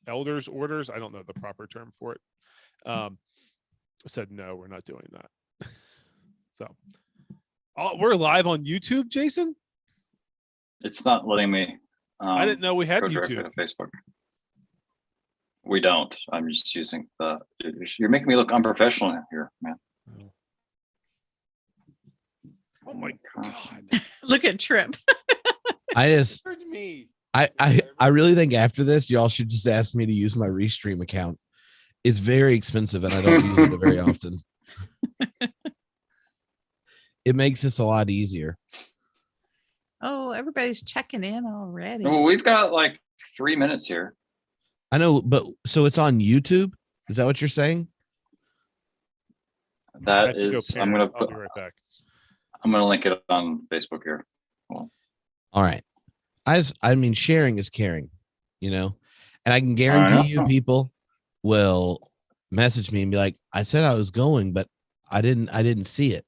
elders orders. I don't know the proper term for it. Said no, we're not doing that. So we're live on YouTube, Jason. It's not letting me. I didn't know we had go directly YouTube. to Facebook. We don't. I'm just using the. You're making me look unprofessional here, man. Oh my God! Look at Trip. I really think after this, y'all should just ask me to use my Restream account. It's very expensive, and I don't use it very often. It makes this a lot easier. Oh, everybody's checking in already. Well, we've got like 3 minutes here. I know, but so it's on YouTube? Is that what you're saying? That is, I'll be right back. I'm gonna link it on Facebook here. Well, all right. I mean, sharing is caring, you know, and I can guarantee you people will message me and be like, I said I was going, but I didn't see it.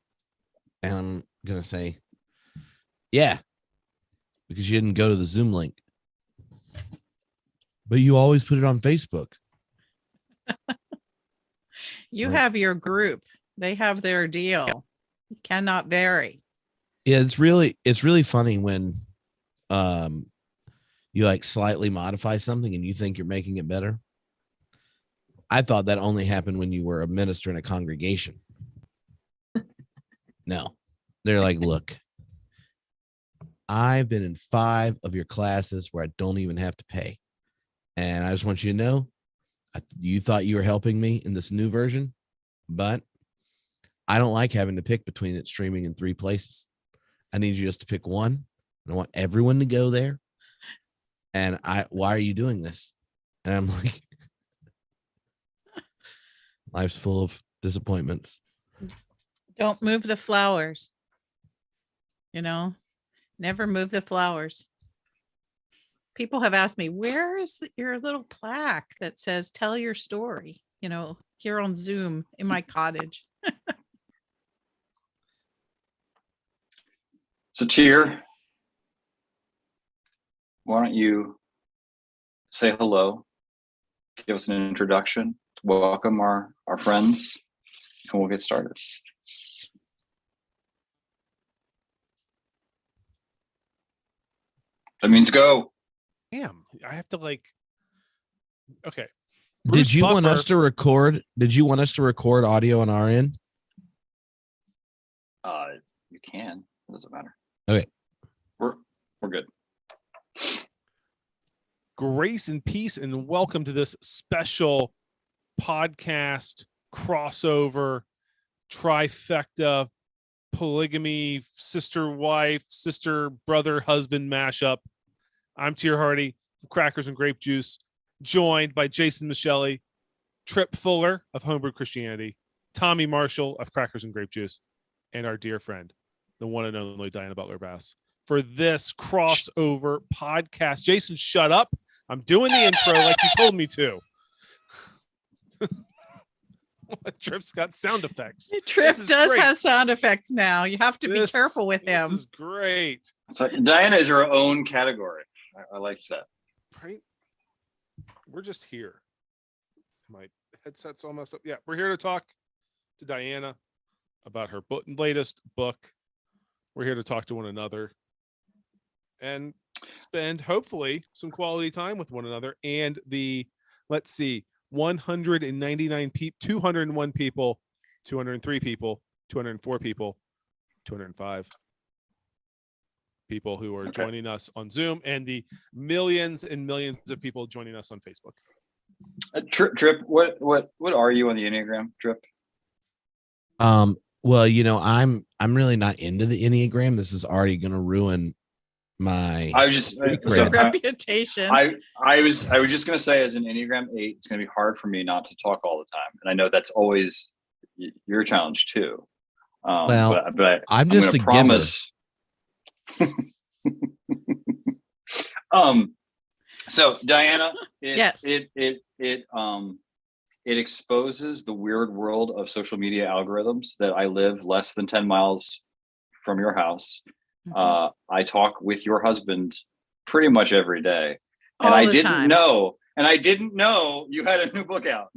And I'm gonna say, yeah, because you didn't go to the Zoom link. But you always put it on Facebook. You have your group. They have their deal. You cannot vary. Yeah, it's really funny when you like slightly modify something and you think you're making it better. I thought that only happened when you were a minister in a congregation. No, they're like, look, I've been in 5 of your classes where I don't even have to pay. And I just want you to know, you thought you were helping me in this new version, but I don't like having to pick between it streaming in 3 places. I need you just to pick one. I want everyone to go there. And why are you doing this? And I'm like, life's full of disappointments. Don't move the flowers. You know, never move the flowers. People have asked me, where is your little plaque that says, tell your story, you know, here on Zoom in my cottage. so Cheer, why don't you say hello, give us an introduction, welcome our friends, and we'll get started. That means go. Damn, I have to like. Okay. Did you want us to record? Did you want us to record audio on our end? You can. It doesn't matter. Okay. We're good. Grace and peace, and welcome to this special podcast crossover trifecta polygamy sister wife sister brother husband mashup. I'm Tier Hardy from Crackers and Grape Juice, joined by Jason Michele, Trip Fuller of Homebrew Christianity, Tommy Marshall of Crackers and Grape Juice, and our dear friend, the one and only Diana Butler-Bass, for this crossover podcast. Jason, shut up. I'm doing the intro like you told me to. Trip's got sound effects. Trip does have sound effects now. You have to be careful with him. This is great. So Diana is her own category. I like that. Right? We're just here. My headset's all messed up. Yeah, we're here to talk to Diana about her latest book. We're here to talk to one another and spend, hopefully, some quality time with one another. And the, let's see, 199 people, 201 people, 203 people, 204 people, 205 people who are joining us on Zoom, and the millions and millions of people joining us on Facebook. Trip, what are you on the Enneagram, Trip? Well, you know, I'm really not into the Enneagram. This is already going to ruin my reputation. I was just going to say, as an Enneagram 8, it's going to be hard for me not to talk all the time, and I know that's always your challenge too. But I'm just a promise. So Diana, it exposes the weird world of social media algorithms that I live less than 10 miles from your house. I talk with your husband pretty much every day, And I didn't know. And I didn't know you had a new book out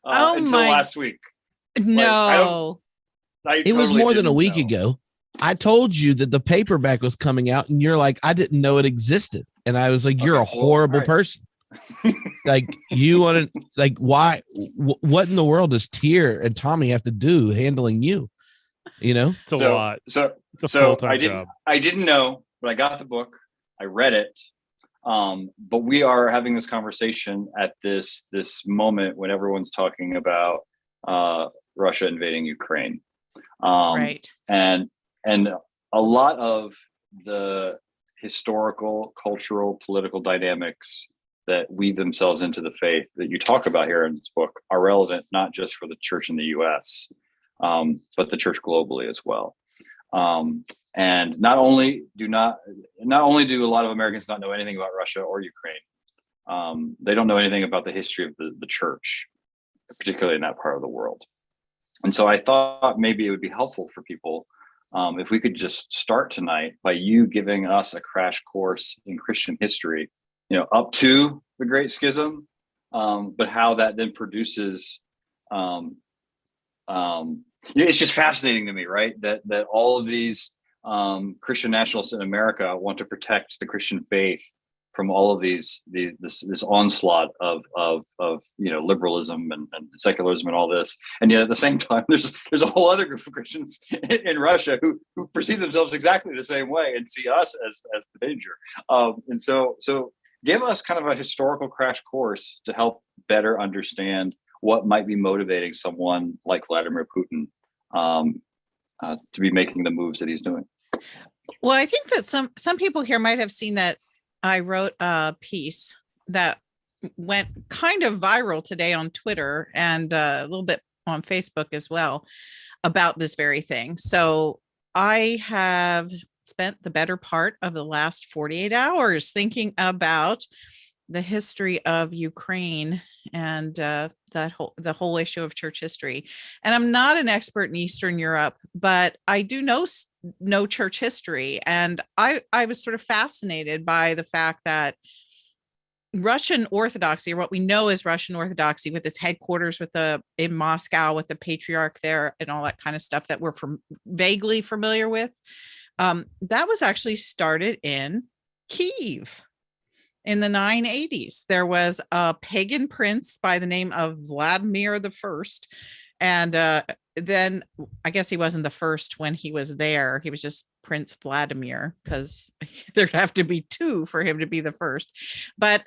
until last week. No. It was more than a week ago. I told you that the paperback was coming out, and you're like, I didn't know it existed. And I was like, you're a horrible person. Like, you want to, like, why? What in the world does Tyr and Tommy have to do handling you? You know, it's a lot. So I didn't know, but I got the book. I read it. But we are having this conversation at this moment when everyone's talking about Russia invading Ukraine. Right. And a lot of the historical, cultural, political dynamics that weave themselves into the faith that you talk about here in this book are relevant not just for the church in the US, but the church globally as well. And not only do a lot of Americans not know anything about Russia or Ukraine, they don't know anything about the history of the church, particularly in that part of the world. And so I thought maybe it would be helpful for people if we could just start tonight by you giving us a crash course in Christian history, up to the Great Schism, but how that then produces. It's just fascinating to me, right? That all of these Christian nationalists in America want to protect the Christian faith from all of this onslaught of liberalism and secularism and all this, and yet at the same time there's a whole other group of Christians in Russia who perceive themselves exactly the same way and see us as the danger. And so give us kind of a historical crash course to help better understand what might be motivating someone like Vladimir Putin to be making the moves that he's doing. Well, I think that some people here might have seen that I wrote a piece that went kind of viral today on Twitter and a little bit on Facebook as well about this very thing. So I have spent the better part of the last 48 hours thinking about the history of Ukraine and the whole issue of church history. And I'm not an expert in Eastern Europe, but I do know church history. And I was sort of fascinated by the fact that Russian Orthodoxy, or what we know as Russian Orthodoxy, with its headquarters in Moscow with the patriarch there and all that kind of stuff that we're vaguely familiar with, that was actually started in Kyiv. In the 980s, there was a pagan prince by the name of Vladimir I. And then I guess he wasn't the first when he was there. He was just Prince Vladimir, because there'd have to be two for him to be the first. But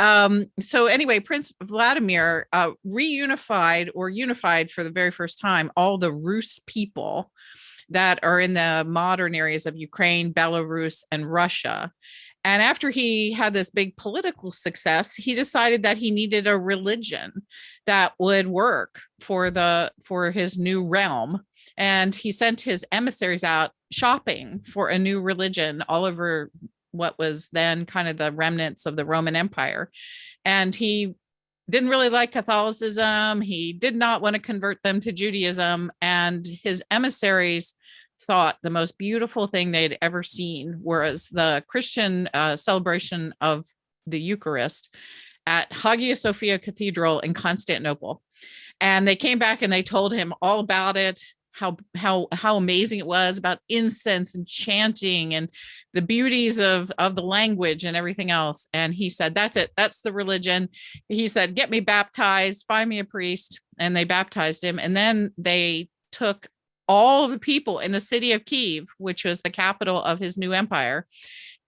so anyway, Prince Vladimir unified for the very first time all the Rus people that are in the modern areas of Ukraine, Belarus, and Russia. And after he had this big political success, he decided that he needed a religion that would work for his new realm. And he sent his emissaries out shopping for a new religion all over what was then kind of the remnants of the Roman Empire. And he didn't really like Catholicism. He did not want to convert them to Judaism. And his emissaries thought the most beautiful thing they'd ever seen was the Christian celebration of the Eucharist at Hagia Sophia Cathedral in Constantinople. And they came back and they told him all about it, how amazing it was, about incense and chanting and the beauties of the language and everything else. And he said, that's it. That's the religion. He said, get me baptized, find me a priest. And they baptized him. And then they took all the people in the city of Kyiv, which was the capital of his new empire,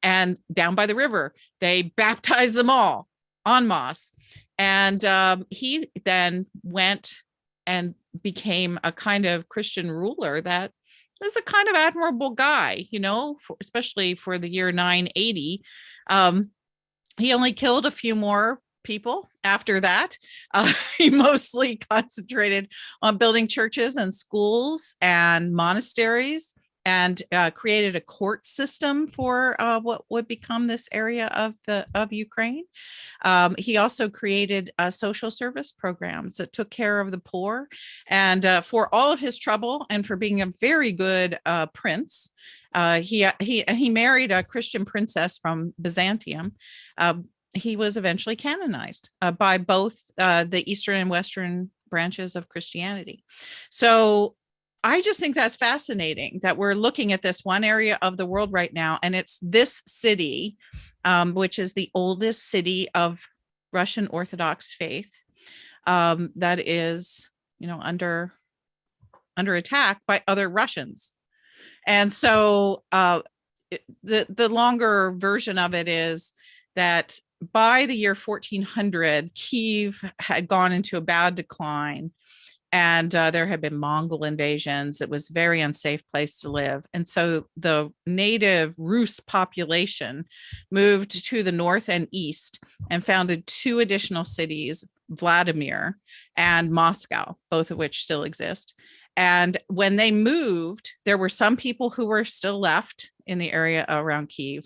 and down by the river, they baptized them all en masse. And he then went and became a kind of Christian ruler that is a kind of admirable guy, especially for the year 980. He only killed a few more people after that. He mostly concentrated on building churches and schools and monasteries, and created a court system for what would become this area of Ukraine. He also created social service programs that took care of the poor. And for all of his trouble and for being a very good prince, he married a Christian princess from Byzantium. he was eventually canonized by both the Eastern and Western branches of Christianity. So I just think that's fascinating that we're looking at this one area of the world right now, and it's this city, which is the oldest city of Russian Orthodox faith, that is, under attack by other Russians. And so the longer version of it is that by the year 1400, Kiev had gone into a bad decline, and there had been Mongol invasions. It was a very unsafe place to live. And so the native Rus population moved to the north and east and founded two additional cities, Vladimir and Moscow, both of which still exist. And when they moved, there were some people who were still left in the area around Kiev,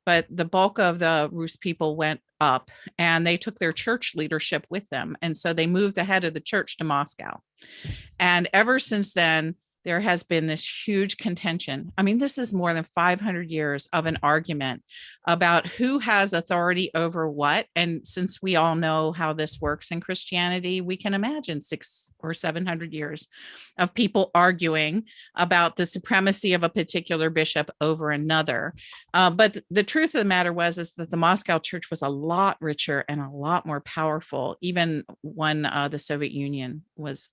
but the bulk of the Rus people went up, and they took their church leadership with them. And so they moved the head of the church to Moscow. And ever since then, there has been this huge contention. I mean, this is more than 500 years of an argument about who has authority over what. And since we all know how this works in Christianity, we can imagine 600 or 700 years of people arguing about the supremacy of a particular bishop over another. But the truth of the matter is that the Moscow church was a lot richer and a lot more powerful, even when the Soviet Union was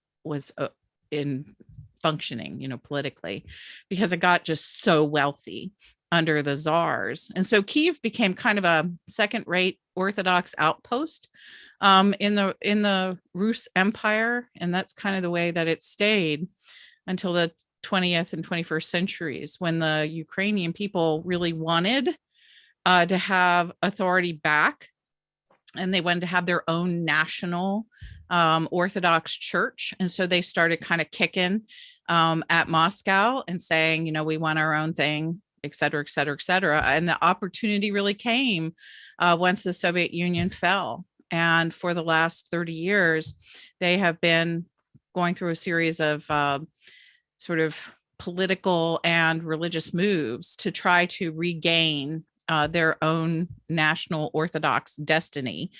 in functioning, politically, because it got just so wealthy under the czars. And so Kiev became kind of a second-rate Orthodox outpost in the Rus Empire, and that's kind of the way that it stayed until the 20th and 21st centuries, when the Ukrainian people really wanted to have authority back, and they wanted to have their own national Orthodox church. And so they started kind of kicking at Moscow and saying, we want our own thing, et cetera, et cetera, et cetera. And the opportunity really came once the Soviet Union fell. And for the last 30 years, they have been going through a series of sort of political and religious moves to try to regain their own national Orthodox destiny.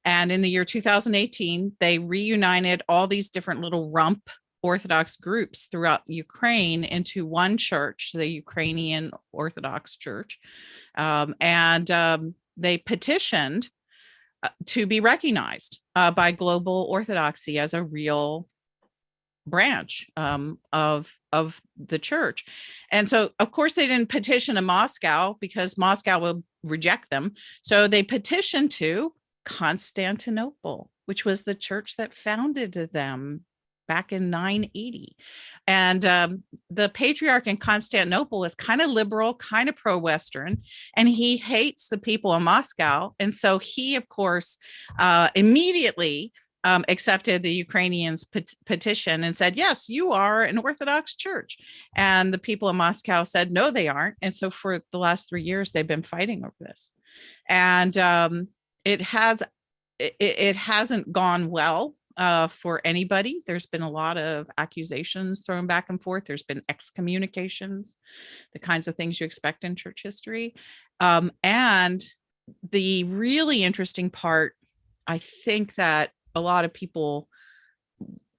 And in the year 2018, they reunited all these different little rump Orthodox groups throughout Ukraine into one church, the Ukrainian Orthodox Church. They petitioned to be recognized by global Orthodoxy as a real branch of the church. And so, of course, they didn't petition to Moscow because Moscow will reject them. So they petitioned to Constantinople, which was the church that founded them back in 980. And the patriarch in Constantinople is kind of liberal, kind of pro-Western, and he hates the people of Moscow. And so he, of course, immediately accepted the Ukrainians' petition and said, yes, you are an Orthodox church. And the people of Moscow said, no, they aren't. And so for the last 3 years, they've been fighting over this. And it hasn't gone well for anybody. There's been a lot of accusations thrown back and forth. There's been excommunications, the kinds of things you expect in church history. And the really interesting part, I think that a lot of people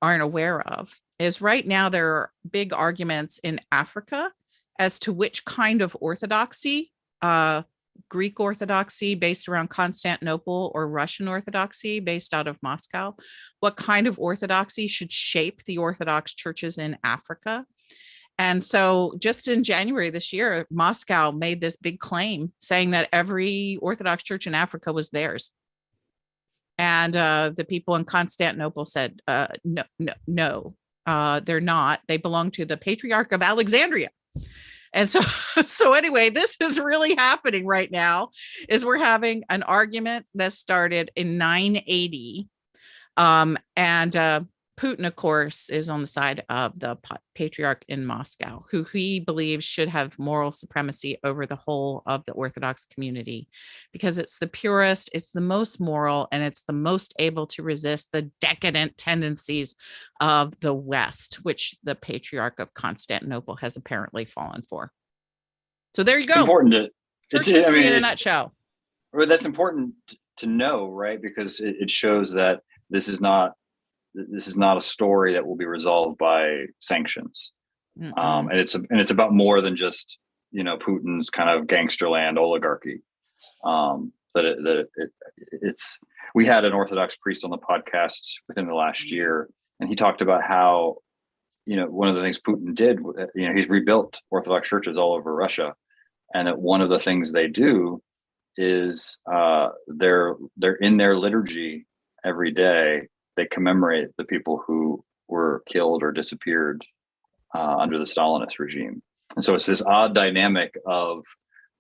aren't aware of, is right now there are big arguments in Africa as to which kind of orthodoxy, Greek Orthodoxy based around Constantinople or Russian Orthodoxy based out of Moscow, what kind of orthodoxy should shape the Orthodox churches in Africa. And so just in January this year, Moscow made this big claim saying that every Orthodox church in Africa was theirs. And the people in Constantinople said, no, they're not. They belong to the Patriarch of Alexandria. And so anyway, this is really happening right now, is we're having an argument that started in 980. Putin, of course, is on the side of the patriarch in Moscow, who he believes should have moral supremacy over the whole of the Orthodox community, because it's the purest, it's the most moral, and it's the most able to resist the decadent tendencies of the West, which the patriarch of Constantinople has apparently fallen for. So there you go. It's important to Church history in a nutshell. That's important to know, right? Because it shows that this is not a story that will be resolved by sanctions. And it's about more than just, Putin's kind of gangsterland oligarchy. We had an Orthodox priest on the podcast within the last year, and he talked about how, one of the things Putin did, he's rebuilt Orthodox churches all over Russia, and that one of the things they do is they're in their liturgy every day. They commemorate the people who were killed or disappeared under the Stalinist regime. And so it's this odd dynamic of,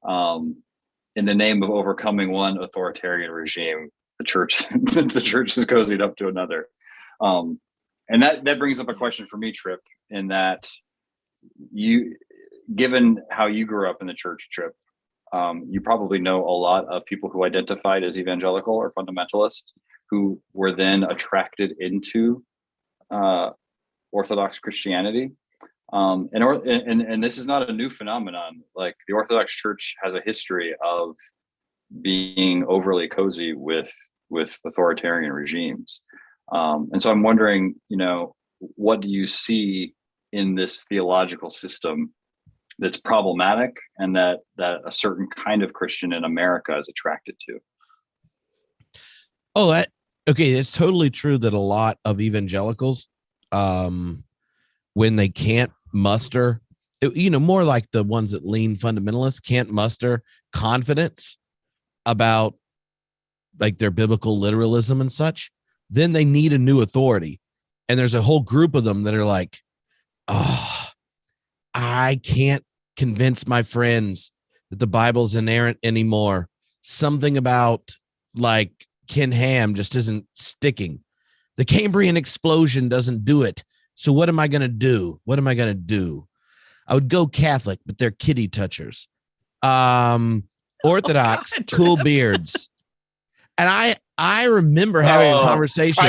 in the name of overcoming one authoritarian regime, the church is cozied up to another. And that brings up a question for me, Trip, in that given how you grew up in the church, Trip, you probably know a lot of people who identified as evangelical or fundamentalist who were then attracted into Orthodox Christianity. And this is not a new phenomenon. Like, the Orthodox Church has a history of being overly cozy with authoritarian regimes. And so I'm wondering, what do you see in this theological system that's problematic, and that a certain kind of Christian in America is attracted to? Oh, okay. It's totally true that a lot of evangelicals, when they can't muster, more like the ones that lean fundamentalist, can't muster confidence about like their biblical literalism and such, then they need a new authority. And there's a whole group of them that are like, oh, I can't convince my friends that the Bible's inerrant anymore. Something about like Ken Ham just isn't sticking. The Cambrian explosion doesn't do it. So what am I going to do? What am I going to do? I would go Catholic, but they're kitty touchers. Orthodox, cool beards. And I remember having a conversation.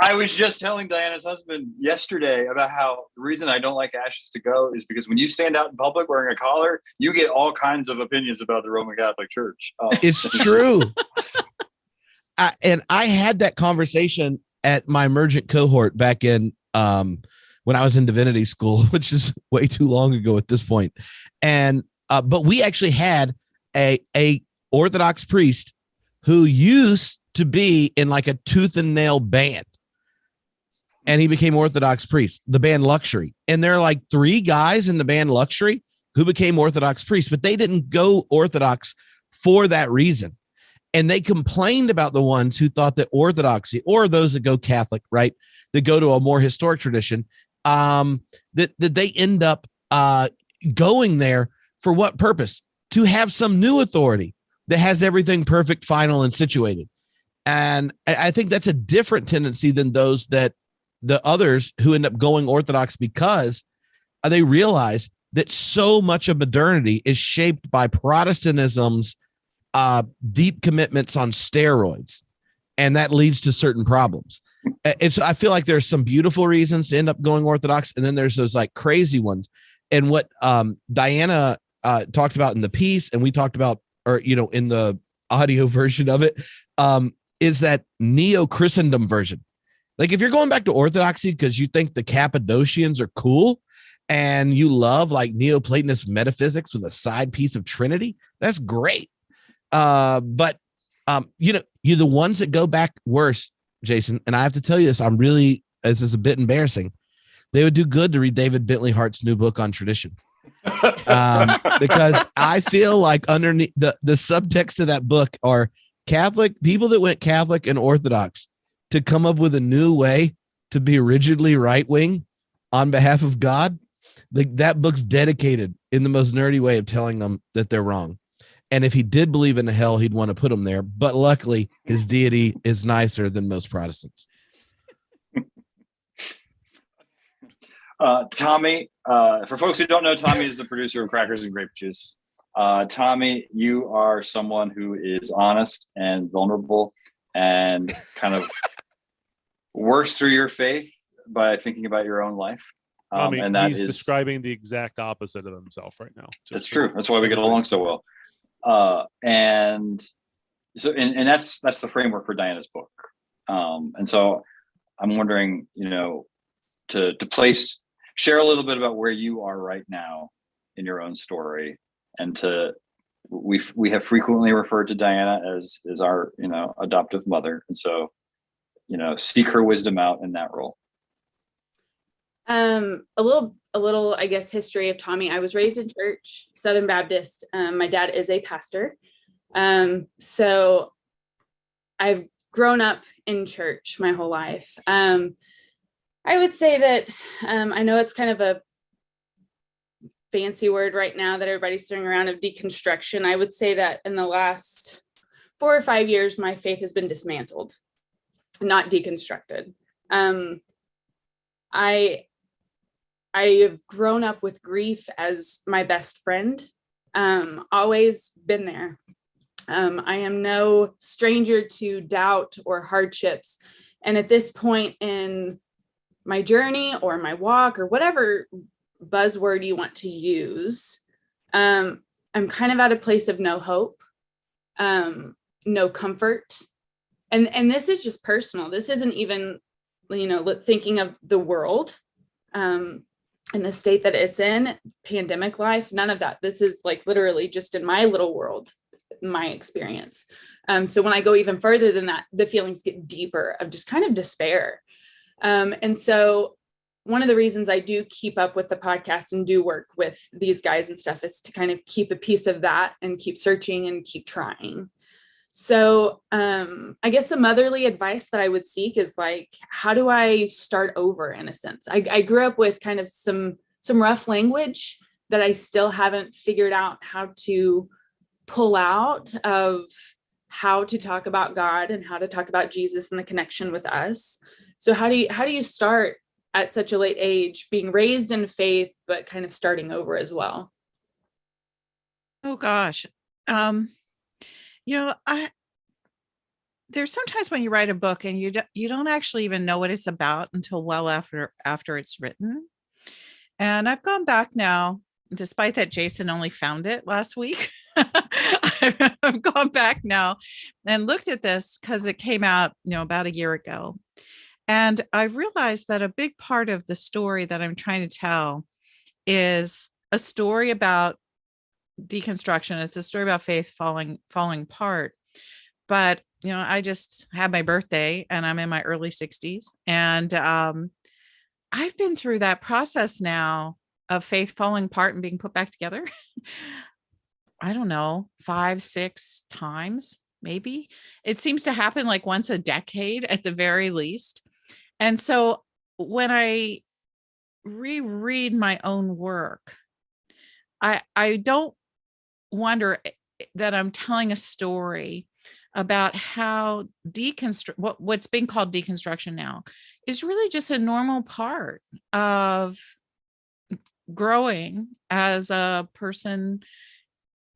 I was just telling Diana's husband yesterday about how the reason I don't like Ashes to Go is because when you stand out in public wearing a collar, you get all kinds of opinions about the Roman Catholic Church. It's true. And I had that conversation at my emergent cohort back in when I was in divinity school, which is way too long ago at this point. And but we actually had a Orthodox priest who used to be in like a tooth and nail band, and he became Orthodox priest, the band Luxury. And there are like 3 guys in the band Luxury who became Orthodox priests, but they didn't go Orthodox for that reason. And they complained about the ones who thought that orthodoxy, or those that go Catholic, right, that go to a more historic tradition, that they end up going there for what purpose? To have some new authority that has everything perfect, final, and situated. And I think that's a different tendency than those that the others who end up going Orthodox because they realize that so much of modernity is shaped by Protestantism's deep commitments on steroids, and that leads to certain problems. And so I feel like there's some beautiful reasons to end up going Orthodox, and then there's those like crazy ones. And what Diana talked about in the piece, and we talked about, or in the audio version of it, is that neo-Christendom version. Like, if you're going back to Orthodoxy because you think the Cappadocians are cool and you love like Neoplatonist metaphysics with a side piece of Trinity, that's great. But you're the ones that go back worse, Jason. And I have to tell you this, this is a bit embarrassing. They would do good to read David Bentley Hart's new book on tradition. Because I feel like underneath the subtext of that book are Catholic people that went Catholic and Orthodox to come up with a new way to be rigidly right wing on behalf of God. That book's dedicated in the most nerdy way of telling them that they're wrong. And if he did believe in a hell, he'd want to put them there. But luckily, his deity is nicer than most Protestants. Tommy, for folks who don't know, Tommy is the producer of Crackers and Grape Juice. Tommy, you are someone who is honest and vulnerable and kind of works through your faith by thinking about your own life. And he's describing the exact opposite of himself right now. That's true. That's why we get along so well. And So, and that's the framework for Diana's book. And so I'm wondering, to share a little bit about where you are right now in your own story, and we have frequently referred to Diana as our, adoptive mother. And so, seek her wisdom out in that role. A little, I guess, history of Tommy. I was raised in church, Southern Baptist. My dad is a pastor. So I've grown up in church my whole life. I would say that, I know it's kind of a fancy word right now that everybody's throwing around, of deconstruction. I would say that in the last 4 or 5 years, my faith has been dismantled, not deconstructed. I have grown up with grief as my best friend, always been there. I am no stranger to doubt or hardships. And at this point in my journey or my walk, or whatever buzzword you want to use, I'm kind of at a place of no hope, no comfort. And this is just personal. This isn't even, thinking of the world, and the state that it's in, pandemic life, none of that. This is like literally just in my little world, my experience. So when I go even further than that, the feelings get deeper, of just kind of despair. And so one of the reasons I do keep up with the podcast and do work with these guys and stuff is to kind of keep a piece of that and keep searching and keep trying. So I guess the motherly advice that I would seek is like, how do I start over, in a sense? I grew up with kind of some rough language that I still haven't figured out how to pull out, of how to talk about God and how to talk about Jesus and the connection with us. So how do you start at such a late age, being raised in faith, but kind of starting over as well? Oh gosh. There's sometimes when you write a book and you don't actually even know what it's about until well after it's written. And I've gone back now, despite that Jason only found it last week. I've gone back now and looked at this because it came out, about a year ago. And I realized that a big part of the story that I'm trying to tell is a story about deconstruction. It's a story about faith falling apart. But, I just had my birthday and I'm in my early 60s. And I've been through that process now of faith falling apart and being put back together. I don't know, 5, 6 times, maybe. It seems to happen like once a decade at the very least. And so when I reread my own work, I don't wonder that I'm telling a story about how what's being called deconstruction now is really just a normal part of growing as a person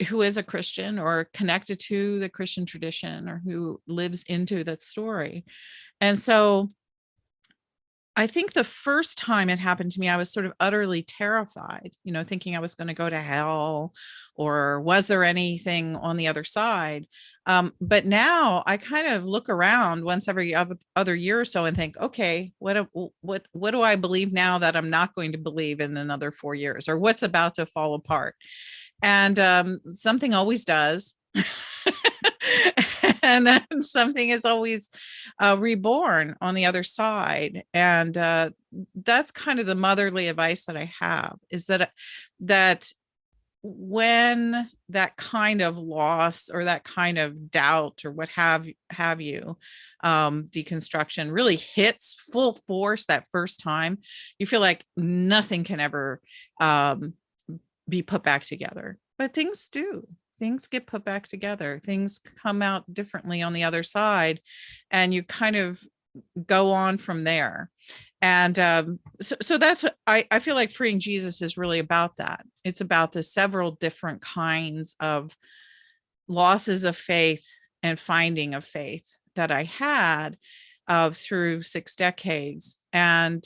who is a Christian or connected to the Christian tradition, or who lives into that story. And so I think the first time it happened to me, I was sort of utterly terrified, thinking I was going to go to hell, or was there anything on the other side? But now I kind of look around once every other year or so and think, okay, what do I believe now that I'm not going to believe in another 4 years, or what's about to fall apart? And something always does. And then something is always reborn on the other side. And that's kind of the motherly advice that I have, is that when that kind of loss or that kind of doubt or what have you, deconstruction really hits full force that first time, you feel like nothing can ever be put back together. But things do. Things get put back together. Things come out differently on the other side, and you kind of go on from there. And so that's what I feel like Freeing Jesus is really about. That it's about the several different kinds of losses of faith and finding of faith that I had through 6 decades. And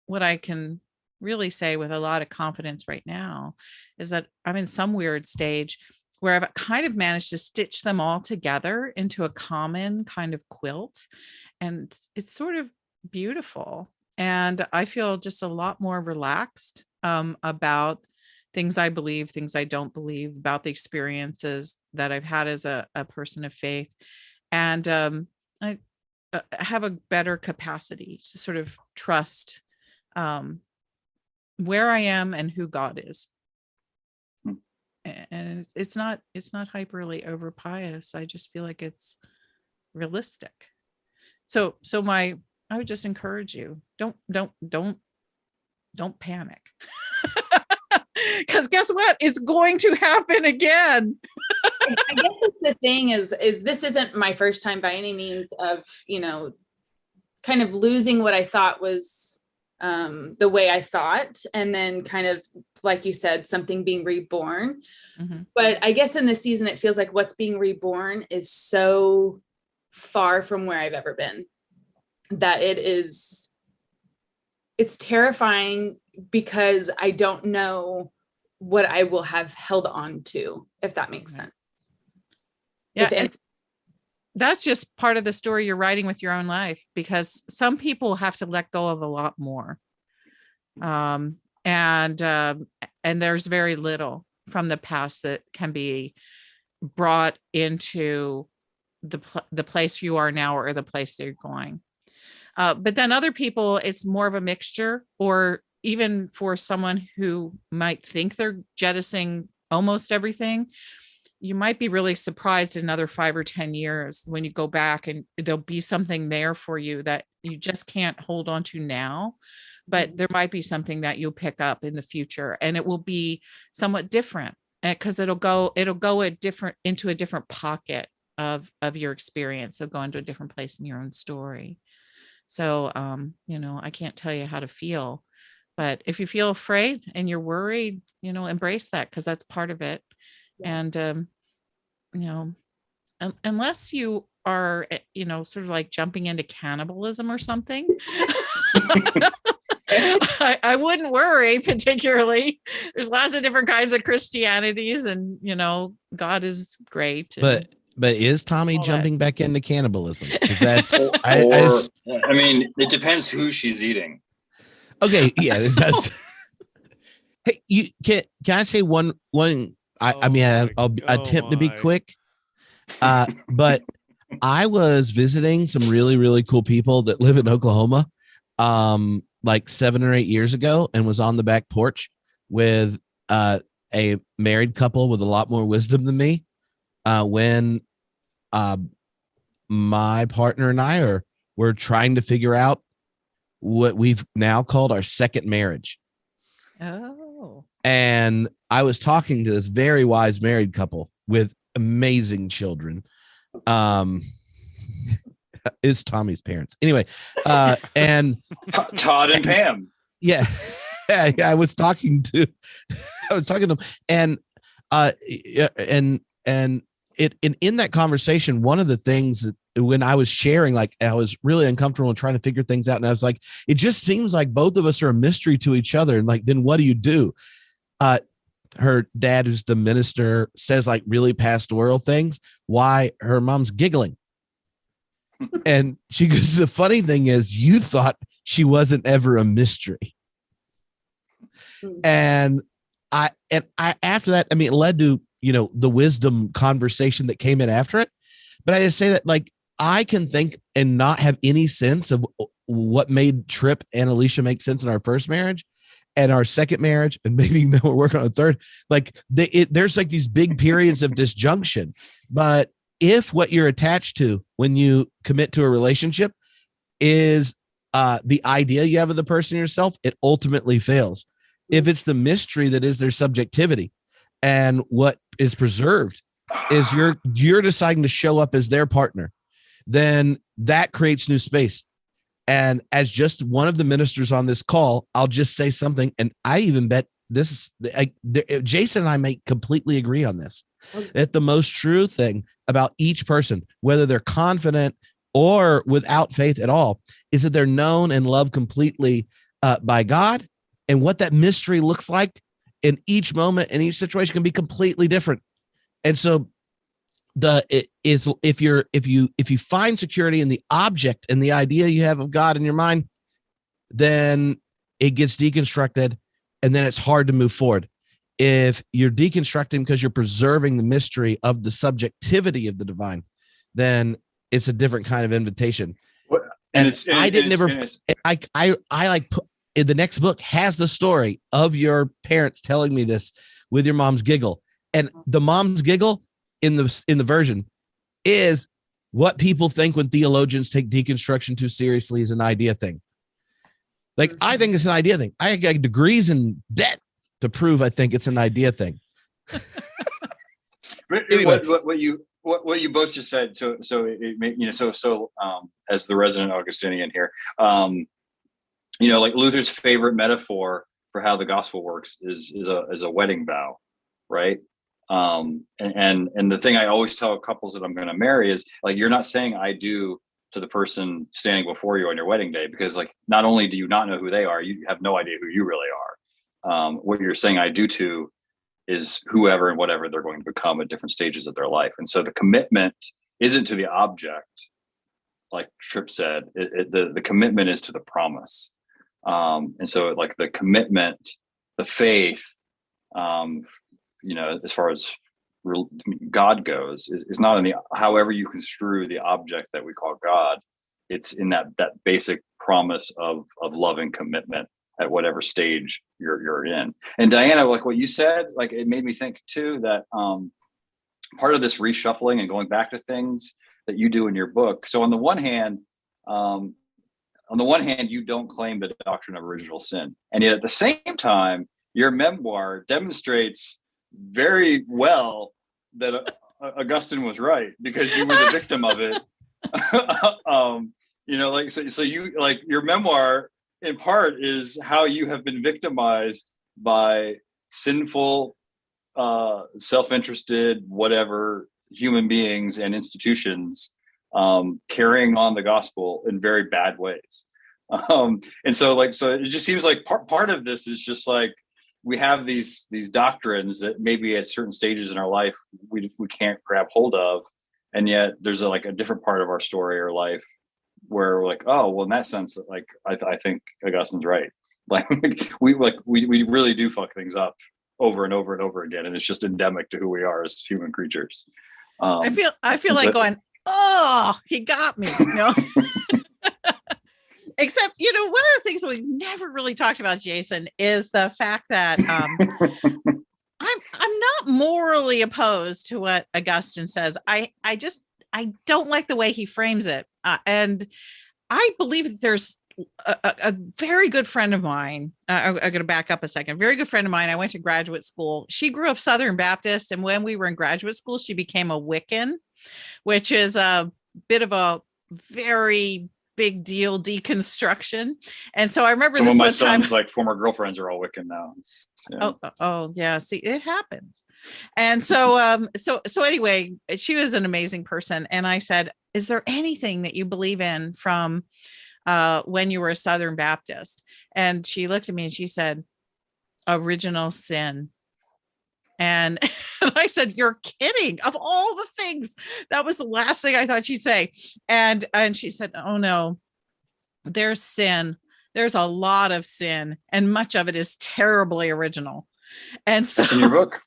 what I can really say with a lot of confidence right now is that I'm in some weird stage where I've kind of managed to stitch them all together into a common kind of quilt. And it's sort of beautiful. And I feel just a lot more relaxed about things I believe, things I don't believe, about the experiences that I've had as a person of faith. And I have a better capacity to sort of trust where I am and who God is. And it's not hyperly over pious. I just feel like it's realistic. So I would just encourage you, don't panic. Because guess what? It's going to happen again. I guess it's the thing is this isn't my first time by any means of, kind of losing what I thought was the way I thought, and then kind of, like you said, something being reborn. Mm-hmm. But I guess in this season, it feels like what's being reborn is so far from where I've ever been that it's terrifying, because I don't know what I will have held on to, if that makes sense. Yeah, that's just part of the story you're writing with your own life, because some people have to let go of a lot more. And there's very little from the past that can be brought into the place you are now, or the place that you're going. But then other people, it's more of a mixture, or even for someone who might think they're jettisoning almost everything, you might be really surprised in another 5 or 10 years when you go back, and there'll be something there for you that you just can't hold on to now, but there might be something that you'll pick up in the future, and it will be somewhat different, because it'll go into a different pocket of your experience. It'll go into a different place in your own story. So, I can't tell you how to feel, but if you feel afraid and you're worried, embrace that, because that's part of it. Yeah. And, unless you are, sort of like jumping into cannibalism or something, I wouldn't worry particularly. There's lots of different kinds of Christianities, and, God is great. But is Tommy jumping back into cannibalism? Is that I mean, it depends who she's eating. Okay, yeah, it does. Hey, you can I say one? I'll attempt to be quick. But I was visiting some really, really cool people that live in Oklahoma, like 7 or 8 years ago, and was on the back porch with a married couple with a lot more wisdom than me. When my partner and I we're trying to figure out what we've now called our second marriage. Oh. And I was talking to this very wise married couple with amazing children. Is Tommy's parents. Anyway, and Todd and Pam. Yeah. I was talking to them, and in that conversation, one of the things that when I was sharing, like, I was really uncomfortable and trying to figure things out. And I was like, it just seems like both of us are a mystery to each other. And like, then what do you do? Her dad, who's the minister, says like really pastoral things. Why her mom's giggling. And she goes, the funny thing is, you thought she wasn't ever a mystery. And I after that, I mean, it led to, the wisdom conversation that came in after it. But I just say that, like, I can think and not have any sense of what made Tripp and Alicia make sense in our first marriage and our second marriage. And maybe now we're working on a third. Like, there's like these big periods of disjunction. But if what you're attached to when you commit to a relationship is the idea you have of the person yourself, it ultimately fails. If it's the mystery that is their subjectivity, and what is preserved is you're deciding to show up as their partner, then that creates new space. And as just one of the ministers on this call, I'll just say something. And I even bet Jason and I may completely agree on this, that the most true thing about each person, whether they're confident or without faith at all, is that they're known and loved completely by God. And what that mystery looks like in each moment, in each situation, can be completely different. And so if you find security in the object and the idea you have of God in your mind, then it gets deconstructed, and then it's hard to move forward. If you're deconstructing because you're preserving the mystery of the subjectivity of the divine, then it's a different kind of invitation. And I like the next book has the story of your parents telling me this with your mom's giggle, and the mom's giggle in the version is what people think when theologians take deconstruction too seriously as an idea thing. Like, I think it's an idea thing. I got degrees in debt to prove I think it's an idea thing. Anyway. What you both just said. So as the resident Augustinian here, like Luther's favorite metaphor for how the gospel works is a wedding vow, right? And the thing I always tell couples that I'm going to marry is, like, you're not saying I do to the person standing before you on your wedding day, because, like, not only do you not know who they are, you have no idea who you really are. What you're saying I do to is whoever and whatever they're going to become at different stages of their life. And so the commitment isn't to the object, like Tripp said. The commitment is to the promise. And so, like, the commitment, the faith, as far as God goes, is not in the, however you construe the object that we call God. It's in that basic promise of love and commitment at whatever stage you're in. And Diana, like what you said, like, it made me think too that part of this reshuffling and going back to things that you do in your book. So on the one hand, you don't claim the doctrine of original sin, and yet at the same time, your memoir demonstrates very well that Augustine was right, because you were the victim of it. So you, like, your memoir in part is how you have been victimized by sinful, self-interested, whatever, human beings and institutions, carrying on the gospel in very bad ways. And so it just seems like part of this is just like, we have these doctrines that maybe at certain stages in our life we can't grab hold of, and yet there's a different part of our story or life where we're like, oh, well, in that sense, like, I think Augustine's right. Like, we really do fuck things up over and over and over again, and it's just endemic to who we are as human creatures. I feel like going, oh, he got me. Except, one of the things we've never really talked about, Jason, is the fact that I'm not morally opposed to what Augustine says. I don't like the way he frames it. And I believe that there's a very good friend of mine. I'm going to back up a second. Very good friend of mine. I went to graduate school. She grew up Southern Baptist. And when we were in graduate school, she became a Wiccan, which is a bit of a very big deal deconstruction. And so I remember some this of my one time, son's like former girlfriends are all Wiccan now. Oh yeah. See, it happens. And so so anyway, she was an amazing person. And I said, is there anything that you believe in from when you were a Southern Baptist? And she looked at me and she said, original sin. And I said, you're kidding. Of all the things, that was the last thing I thought she'd say. And she said, oh no, there's sin. There's a lot of sin, and much of it is terribly original. And so that's in your book.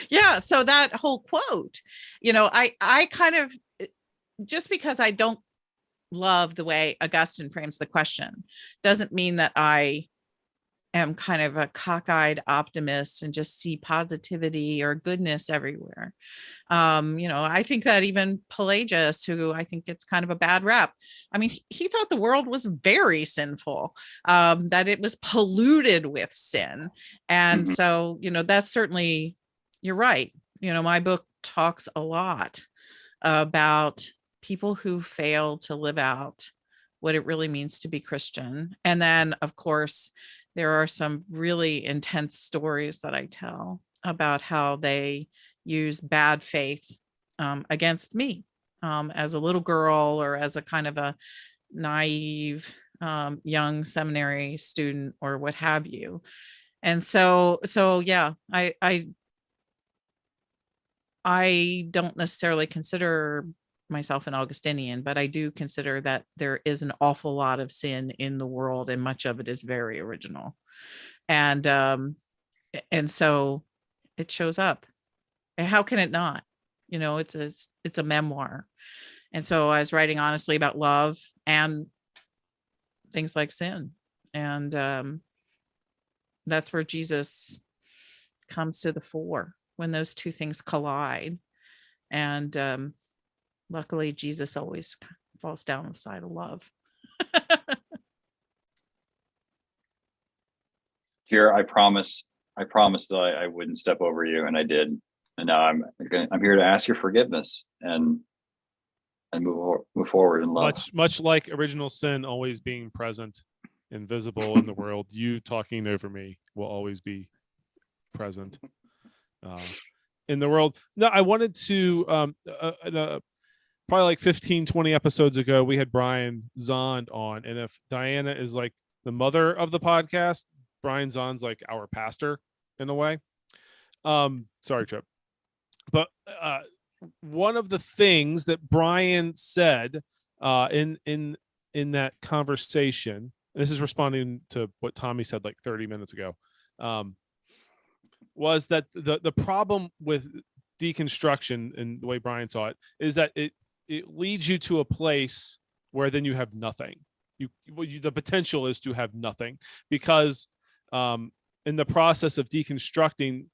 Yeah. So that whole quote, I kind of, just because I don't love the way Augustine frames the question, doesn't mean that I am kind of a cockeyed optimist and just see positivity or goodness everywhere. I think that even Pelagius, who I think gets kind of a bad rap, I mean, he thought the world was very sinful, that it was polluted with sin. And so, that's certainly, you're right. My book talks a lot about people who fail to live out what it really means to be Christian. And then, of course, there are some really intense stories that I tell about how they use bad faith against me as a little girl, or as a kind of a naive young seminary student, or what have you. And so yeah, I I don't necessarily consider myself an Augustinian, but I do consider that there is an awful lot of sin in the world, and much of it is very original. And so it shows up. And how can it not? You know, it's a memoir. And so I was writing honestly about love and things like sin. And that's where Jesus comes to the fore, when those two things collide. And luckily, Jesus always falls down the side of love. Here, I promised that I wouldn't step over you, and I did. And now I'm here to ask your forgiveness and move forward in love. Much like original sin always being present and visible in the world, you talking over me will always be present in the world. No, I wanted to probably like 15, 20 episodes ago, we had Brian Zond on. And if Diana is like the mother of the podcast, Brian Zond's like our pastor in a way. Sorry, Trip. But one of the things that Brian said in that conversation, and this is responding to what Tommy said like 30 minutes ago, was that the problem with deconstruction, and the way Brian saw it, is that it leads you to a place where then you have nothing. The potential is to have nothing, because in the process of deconstructing,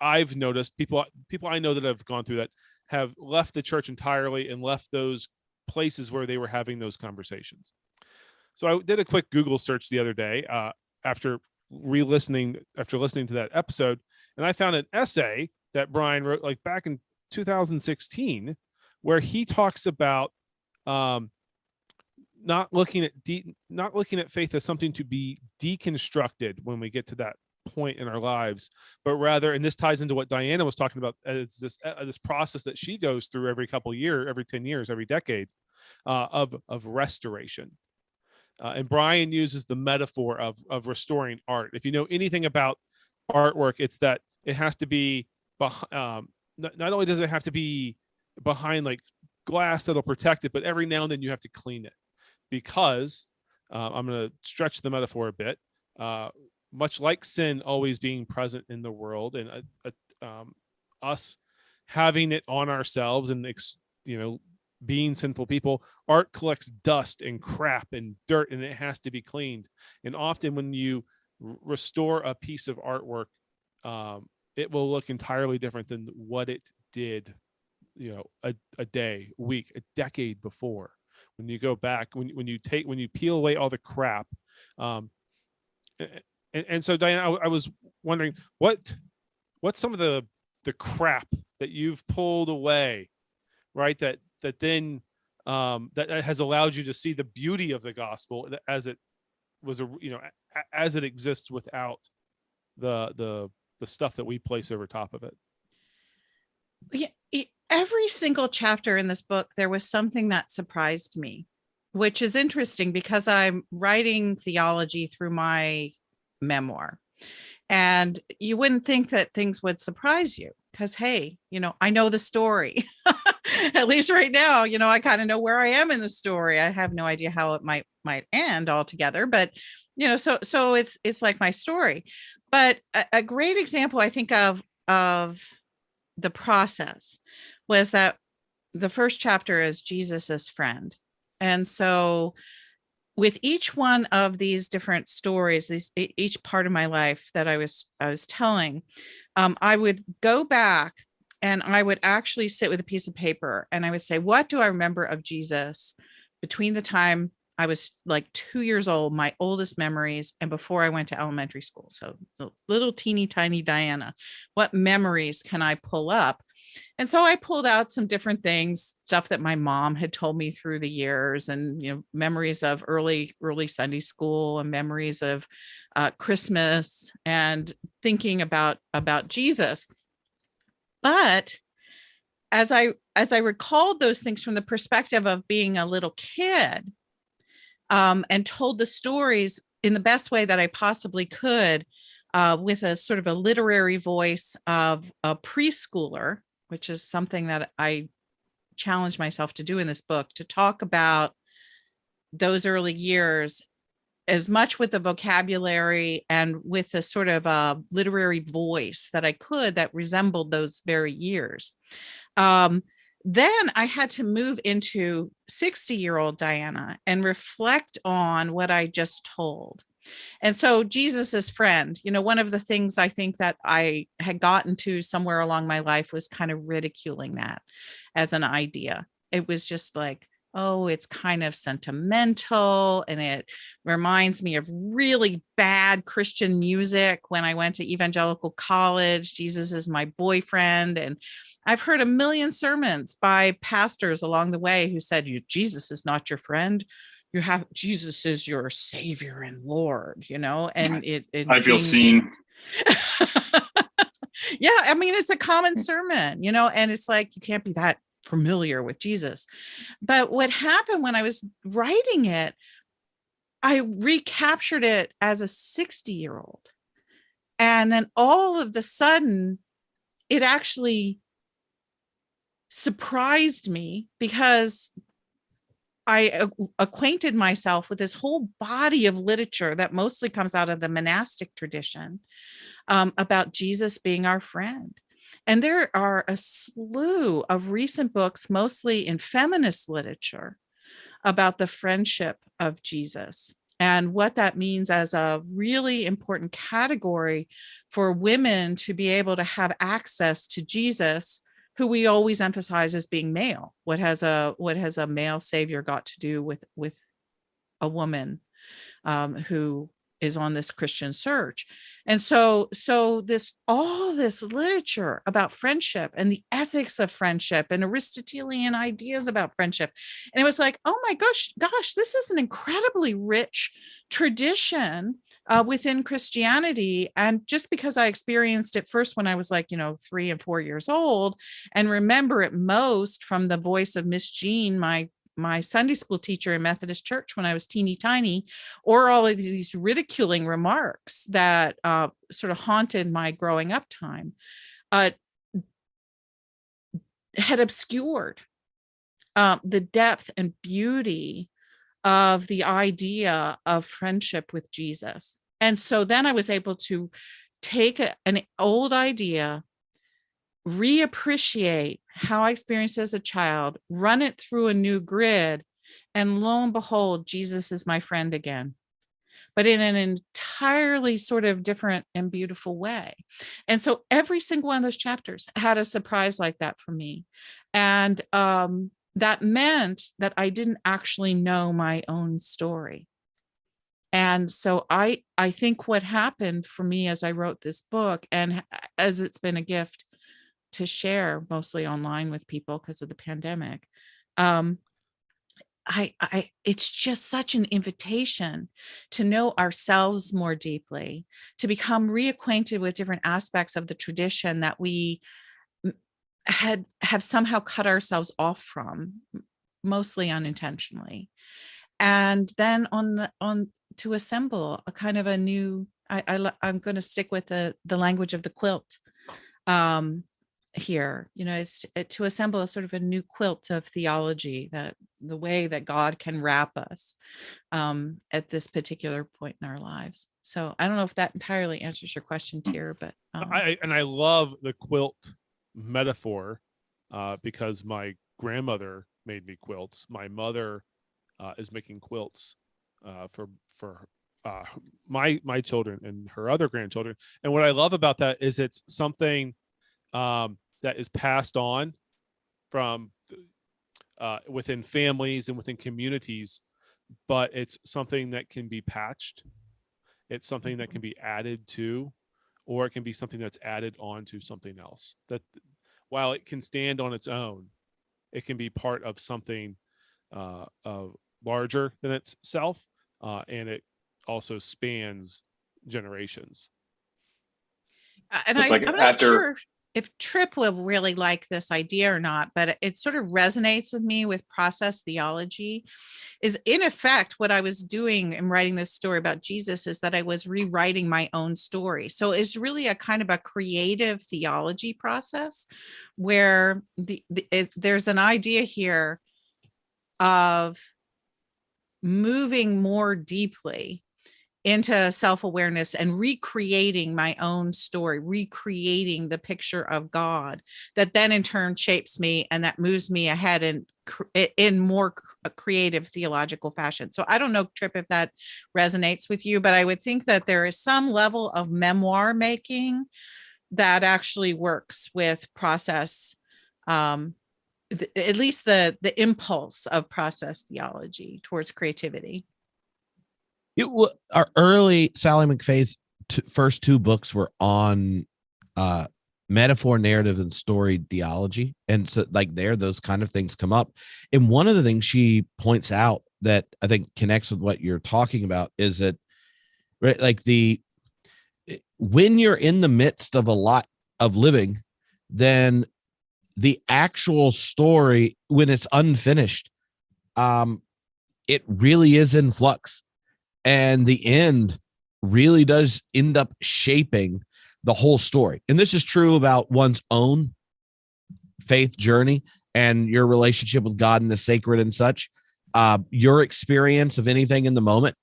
I've noticed people I know that have gone through that have left the church entirely and left those places where they were having those conversations. So I did a quick Google search the other day after listening to that episode, and I found an essay that Brian wrote like back in 2016, where he talks about not looking at faith as something to be deconstructed when we get to that point in our lives, but rather, and this ties into what Diana was talking about, it's this process that she goes through every couple of years, every 10 years, every decade, of restoration. And Brian uses the metaphor of restoring art. If you know anything about artwork, it's that it has to be not only does it have to be behind like glass that'll protect it, but every now and then you have to clean it, because I'm going to stretch the metaphor a bit. Much like sin always being present in the world, and us having it on ourselves, and being sinful people, art collects dust and crap and dirt, and it has to be cleaned. And often when you restore a piece of artwork, it will look entirely different than what it did, a day, a week, a decade before. When you go back, when you peel away all the crap, and so Diana, I was wondering what's some of the crap that you've pulled away, right? That then that has allowed you to see the beauty of the gospel as it was, as it exists without the stuff that we place over top of it. Yeah, every single chapter in this book, there was something that surprised me, which is interesting because I'm writing theology through my memoir. And you wouldn't think that things would surprise you because, hey, I know the story. At least right now, I kind of know where I am in the story. I have no idea how it might end altogether, but so it's like my story. But a great example I think of the process was that the first chapter is Jesus's friend. And so with each one of these different stories, each part of my life that I was telling, I would go back and I would actually sit with a piece of paper and I would say, what do I remember of Jesus between the time I was like 2 years old, my oldest memories, and before I went to elementary school? So the little teeny tiny Diana, what memories can I pull up? And so I pulled out some different things, stuff that my mom had told me through the years, and memories of early Sunday school and memories of Christmas, and thinking about Jesus. But as I recalled those things from the perspective of being a little kid, and told the stories in the best way that I possibly could, with a sort of a literary voice of a preschooler, which is something that I challenged myself to do in this book, to talk about those early years as much with the vocabulary and with a sort of a literary voice that I could, that resembled those very years. Then I had to move into 60-year-old Diana and reflect on what I just told. And so Jesus's friend, one of the things I think that I had gotten to somewhere along my life was kind of ridiculing that as an idea. It was just like, oh, it's kind of sentimental, and it reminds me of really bad Christian music when I went to evangelical college. Jesus is my boyfriend. And I've heard a million sermons by pastors along the way who said, Jesus is not your friend. Jesus is your savior and Lord, and I feel seen. Yeah, I mean, it's a common sermon, and it's like, you can't be that familiar with Jesus. But what happened when I was writing it, I recaptured it as a 60-year-old. And then all of the sudden, it actually surprised me, because I acquainted myself with this whole body of literature that mostly comes out of the monastic tradition, about Jesus being our friend. And there are a slew of recent books, mostly in feminist literature, about the friendship of Jesus and what that means as a really important category for women to be able to have access to Jesus, who we always emphasize as being male. What has a male savior got to do with a woman who is on this Christian search? And so all this literature about friendship and the ethics of friendship and Aristotelian ideas about friendship. And it was like, oh my gosh, this is an incredibly rich tradition within Christianity. And just because I experienced it first when I was like, 3 and 4 years old, and remember it most from the voice of Miss Jean, my Sunday school teacher in Methodist Church when I was teeny tiny, or all of these ridiculing remarks that sort of haunted my growing up time, had obscured the depth and beauty of the idea of friendship with Jesus. And so then I was able to take an old idea, reappreciate how I experienced it as a child, run it through a new grid, and lo and behold, Jesus is my friend again, but in an entirely sort of different and beautiful way. And so every single one of those chapters had a surprise like that for me. And that meant that I didn't actually know my own story. And so I think what happened for me as I wrote this book, and as it's been a gift to share mostly online with people because of the pandemic, it's just such an invitation to know ourselves more deeply, to become reacquainted with different aspects of the tradition that we have somehow cut ourselves off from, mostly unintentionally, and then to assemble a kind of a new. I'm going to stick with the language of the quilt. Here, it's to assemble a sort of a new quilt of theology, that the way that God can wrap us at this particular point in our lives. So I don't know if that entirely answers your question, Tyr, but I love the quilt metaphor because my grandmother made me quilts. My mother is making quilts for my children and her other grandchildren. And what I love about that is it's something that is passed on from within families and within communities, but it's something that can be patched. It's something that can be added to, or it can be something that's added on to something else. That while it can stand on its own, it can be part of something larger than itself, and it also spans generations. And It's like I'm not sure. if Tripp will really like this idea or not, but it sort of resonates with me with process theology, is in effect what I was doing in writing this story about Jesus is that I was rewriting my own story. So it's really a kind of a creative theology process where there's an idea here of moving more deeply into self-awareness and recreating my own story, recreating the picture of God that then in turn shapes me and that moves me ahead in more creative theological fashion. So I don't know, Tripp, if that resonates with you, but I would think that there is some level of memoir making that actually works with process, at least the impulse of process theology towards creativity. Our early Sally McFay's first two books were on metaphor, narrative, and story theology. And so like those kind of things come up. And one of the things she points out that I think connects with what you're talking about is that, right, like when you're in the midst of a lot of living, then the actual story, when it's unfinished, it really is in flux. And the end really does end up shaping the whole story. And this is true about one's own faith journey and your relationship with God and the sacred and such. Your experience of anything in the moment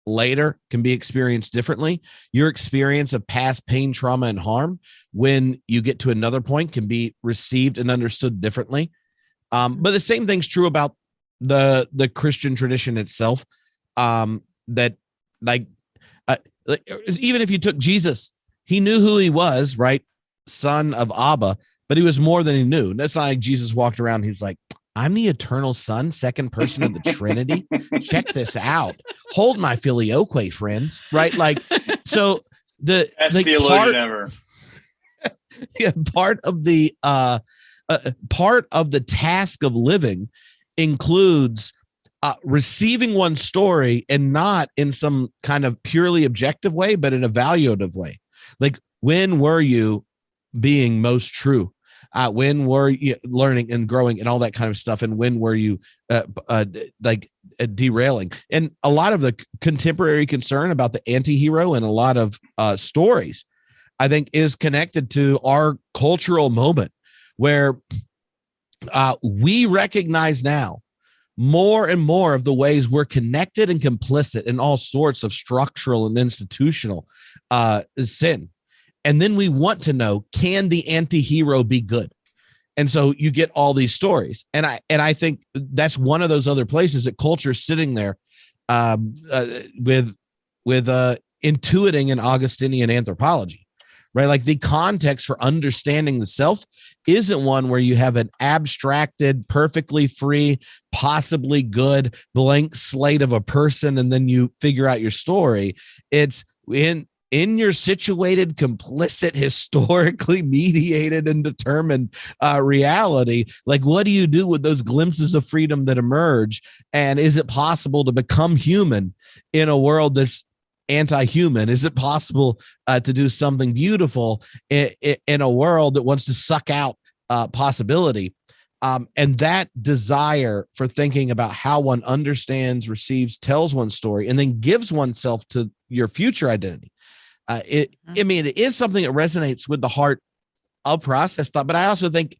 later can be experienced differently. Your experience of past pain, trauma, and harm, when you get to another point, can be received and understood differently. But the same thing's true about the Christian tradition itself. That even if you took Jesus, he knew who he was, right? Son of Abba, but he was more than he knew. That's not like Jesus walked around. He's like, I'm the eternal son, second person of the Trinity. Check this out. Hold my filioque, friends. Right. Like, so the best theologian ever. Yeah, part of the task of living includes receiving one story, and not in some kind of purely objective way, but in a evaluative way. Like, when were you being most true? When were you learning and growing and all that kind of stuff? And when were you derailing? And a lot of the contemporary concern about the anti-hero and a lot of stories, I think, is connected to our cultural moment where we recognize now more and more of the ways we're connected and complicit in all sorts of structural and institutional sin. And then we want to know, can the anti-hero be good? And so you get all these stories. And I think that's one of those other places that culture is sitting there with intuiting an Augustinian anthropology. Right? Like, the context for understanding the self isn't one where you have an abstracted, perfectly free, possibly good blank slate of a person, and then you figure out your story. It's in your situated, complicit, historically mediated and determined reality. Like, what do you do with those glimpses of freedom that emerge? And is it possible to become human in a world that's anti-human? Is it possible to do something beautiful in a world that wants to suck out possibility? And that desire for thinking about how one understands, receives, tells one's story, and then gives oneself to your future identity. It is something that resonates with the heart of process thought, but I also think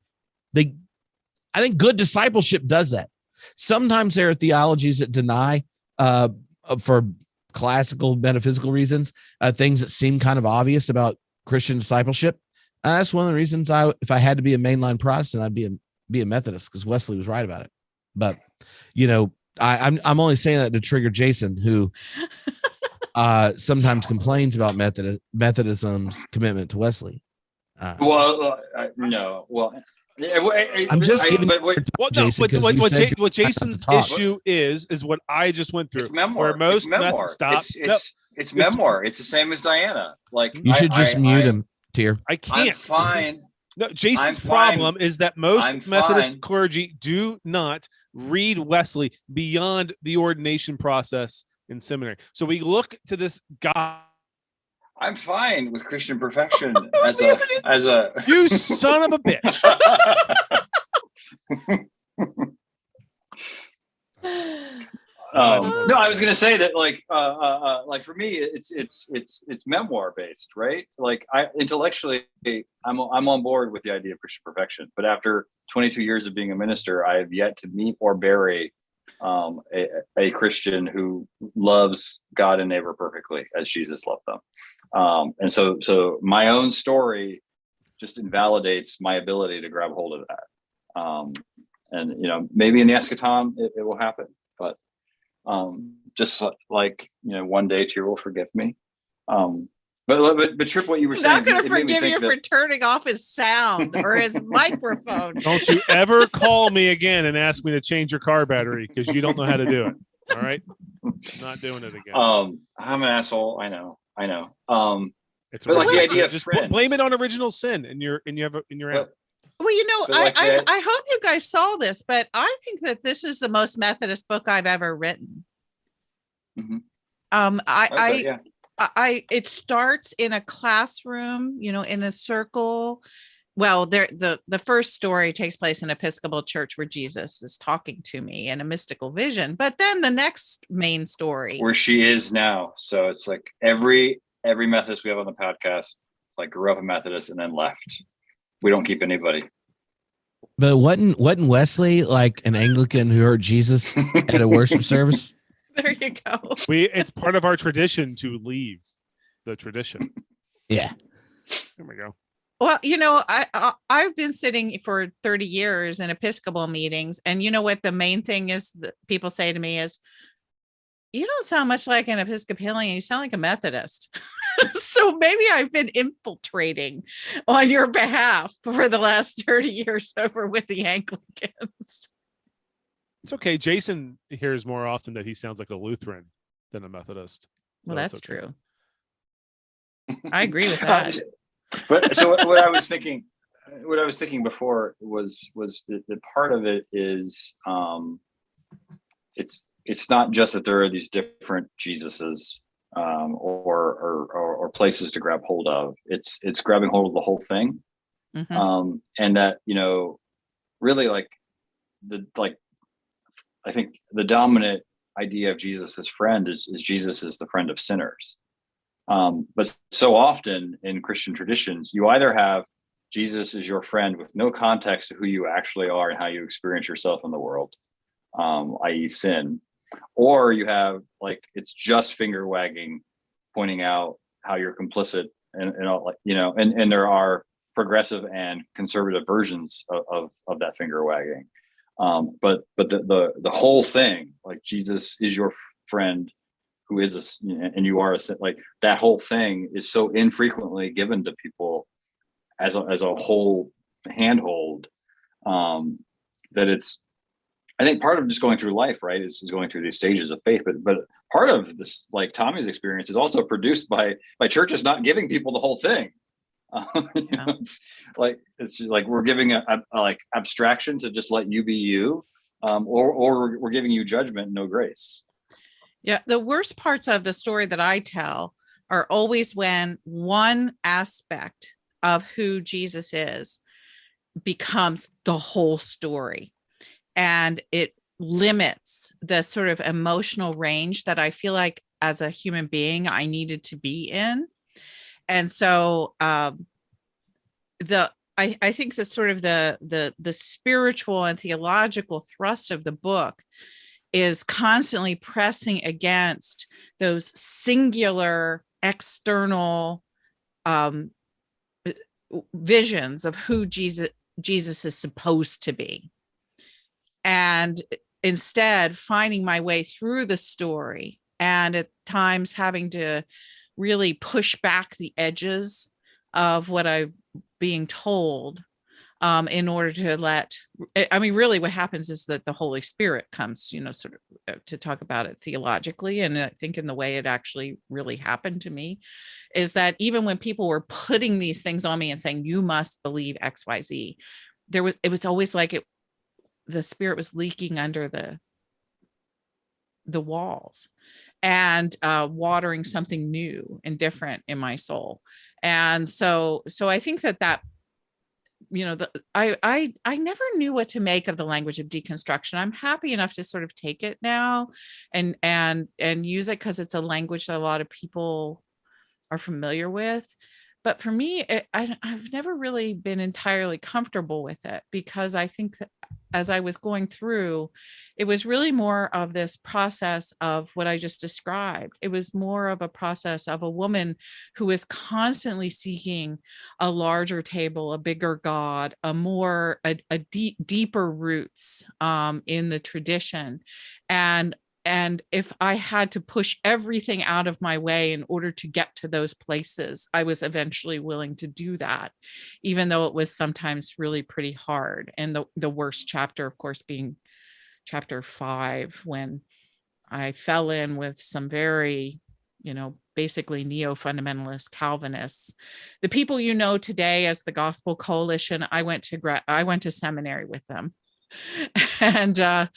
good discipleship does that. Sometimes there are theologies that deny for classical metaphysical reasons, things that seem kind of obvious about Christian discipleship. That's one of the reasons if I had to be a mainline Protestant, I'd be a Methodist, because Wesley was right about it. But I'm only saying that to trigger Jason, who sometimes complains about Methodism's commitment to Wesley. No. Well, I'm just giving. What Jason's issue is what I just went through. It's memoir. Where most it's memoir. It's memoir. It's the same as Diana. Like, you should just mute him, Tier. I can't. I'm fine. No, Jason's problem is that most Methodist clergy do not read Wesley beyond the ordination process in seminary. So we look to this guy I'm fine with Christian perfection as a You son of a bitch. No, I was going to say that, like for me, it's memoir based, right? Like, I intellectually, I'm on board with the idea of Christian perfection, but after 22 years of being a minister, I have yet to meet or bury a Christian who loves God and neighbor perfectly as Jesus loved them. And so my own story just invalidates my ability to grab hold of that. And, you know, maybe in the eschaton it will happen, but just like, you know, one day Tyr will forgive me. But Trip, what you were I'm saying, not going it to made me forgive you think for turning off his sound or his microphone. Don't you ever call me again and ask me to change your car battery, because you don't know how to do it. All right, not doing it again. I'm an asshole. I know. It's but like the original idea sin. of Just friends. blame it on original sin, and you're out. Well, you know, But like I hope you guys saw this, but I think that this is the most Methodist book I've ever written. Mhm. I Yeah. it starts in a classroom, you know, in a circle. Well, the first story takes place in an Episcopal church where Jesus is talking to me in a mystical vision. But then the next main story, Where she is now. So it's like every Methodist we have on the podcast, like, grew up a Methodist and then left. We don't keep anybody. But wasn't Wesley like an Anglican who heard Jesus at a worship service? there you go. It's part of our tradition to leave the tradition. Yeah. There we go. Well, you know, I've been sitting for 30 years in Episcopal meetings, and you know what the main thing is that people say to me is, you don't sound much like an Episcopalian, you sound like a Methodist. So maybe I've been infiltrating on your behalf for the last 30 years over with the Anglicans. It's okay. Jason hears more often that he sounds like a Lutheran than a Methodist. Well, So it's that's okay. true. I agree with that. But so what I was thinking before was that part of it is it's not just that there are these different Jesuses or places to grab hold of. It's grabbing hold of the whole thing. Mhm. And that, you know, really I think the dominant idea of Jesus as friend is Jesus is the friend of sinners. But so often in Christian traditions, you either have Jesus is your friend with no context to who you actually are and how you experience yourself in the world, i.e. sin, or you have, like, it's just finger wagging, pointing out how you're complicit and all, like, you know, and there are progressive and conservative versions of that finger wagging. But the whole thing, like, Jesus is your friend who is and you are like, that whole thing is so infrequently given to people as a whole handhold, that it's, I think part of just going through life, right, is going through these stages of faith, but part of this, like Tommy's experience, is also produced by churches not giving people the whole thing. You know, it's just like we're giving a like abstraction to just let you be you, or we're giving you judgment, no grace. Yeah, the worst parts of the story that I tell are always when one aspect of who Jesus is becomes the whole story, and it limits the sort of emotional range that I feel like as a human being I needed to be in. And so I think the sort of the spiritual and theological thrust of the book is constantly pressing against those singular external visions of who Jesus is supposed to be, and instead finding my way through the story, and at times having to really push back the edges of what I'm being told, in order to really what happens is that the Holy Spirit comes, you know, sort of to talk about it theologically. And I think in the way it actually really happened to me is that even when people were putting these things on me and saying, you must believe XYZ, it was always like the Spirit was leaking under the the walls and watering something new and different in my soul. And so I think that I never knew what to make of the language of deconstruction. I'm happy enough to sort of take it now and use it because it's a language that a lot of people are familiar with. But for me, I've never really been entirely comfortable with it, because I think that as I was going through, it was really more of this process of what I just described. It was more of a process of a woman who is constantly seeking a larger table, a bigger God, a deeper roots in the tradition. And if I had to push everything out of my way in order to get to those places, I was eventually willing to do that, even though it was sometimes really pretty hard. And the worst chapter, of course, being chapter 5, when I fell in with some very, basically neo-fundamentalist Calvinists. The people today as the Gospel Coalition, I went to seminary with them. And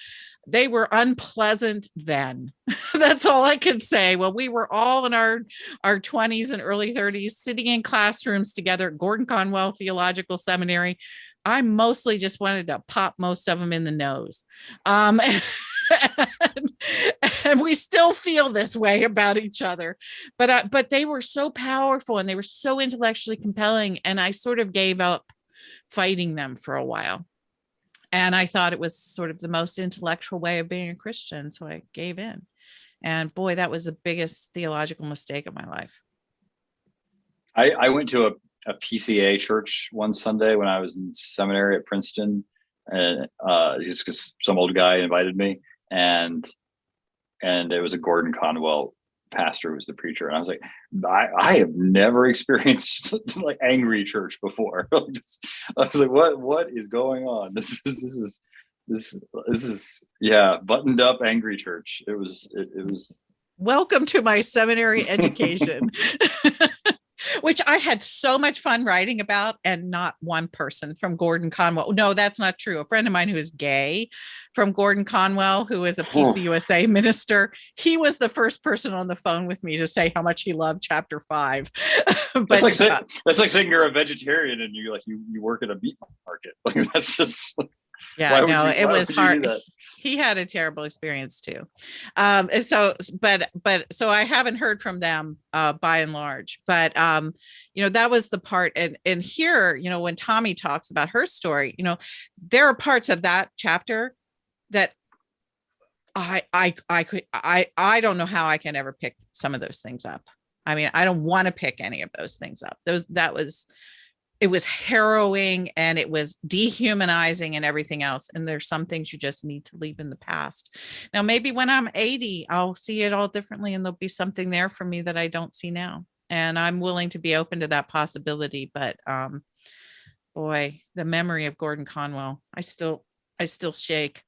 they were unpleasant then. That's all I can say. Well, we were all in our 20s and early 30s, sitting in classrooms together at Gordon Conwell Theological Seminary. I mostly just wanted to pop most of them in the nose. And we still feel this way about each other. But they were so powerful and they were so intellectually compelling. And I sort of gave up fighting them for a while. And I thought it was sort of the most intellectual way of being a Christian. So I gave in. And boy, that was the biggest theological mistake of my life. I went to a PCA church one Sunday when I was in seminary at Princeton. And just because some old guy invited me. And it was a Gordon Conwell pastor who was the preacher, and I was like, I have never experienced like angry church before. I was like, what is going on? This is buttoned up angry church. It was welcome to my seminary education. Which I had so much fun writing about, and not one person from Gordon Conwell. No, that's not true. A friend of mine who is gay from Gordon Conwell, who is a PCUSA minister, he was the first person on the phone with me to say how much he loved chapter 5. But that's like saying you're a vegetarian and you work at a meat market. Like that's just it was hard. He had a terrible experience too. And so I haven't heard from them by and large, but that was the part. And here, when Tommy talks about her story, there are parts of that chapter that I don't know how I can ever pick some of those things up. I mean, I don't want to pick any of those things up. It was harrowing and it was dehumanizing and everything else. And there's some things you just need to leave in the past. Now, maybe when I'm 80, I'll see it all differently and there'll be something there for me that I don't see now. And I'm willing to be open to that possibility. But boy, the memory of Gordon Conwell, I still shake.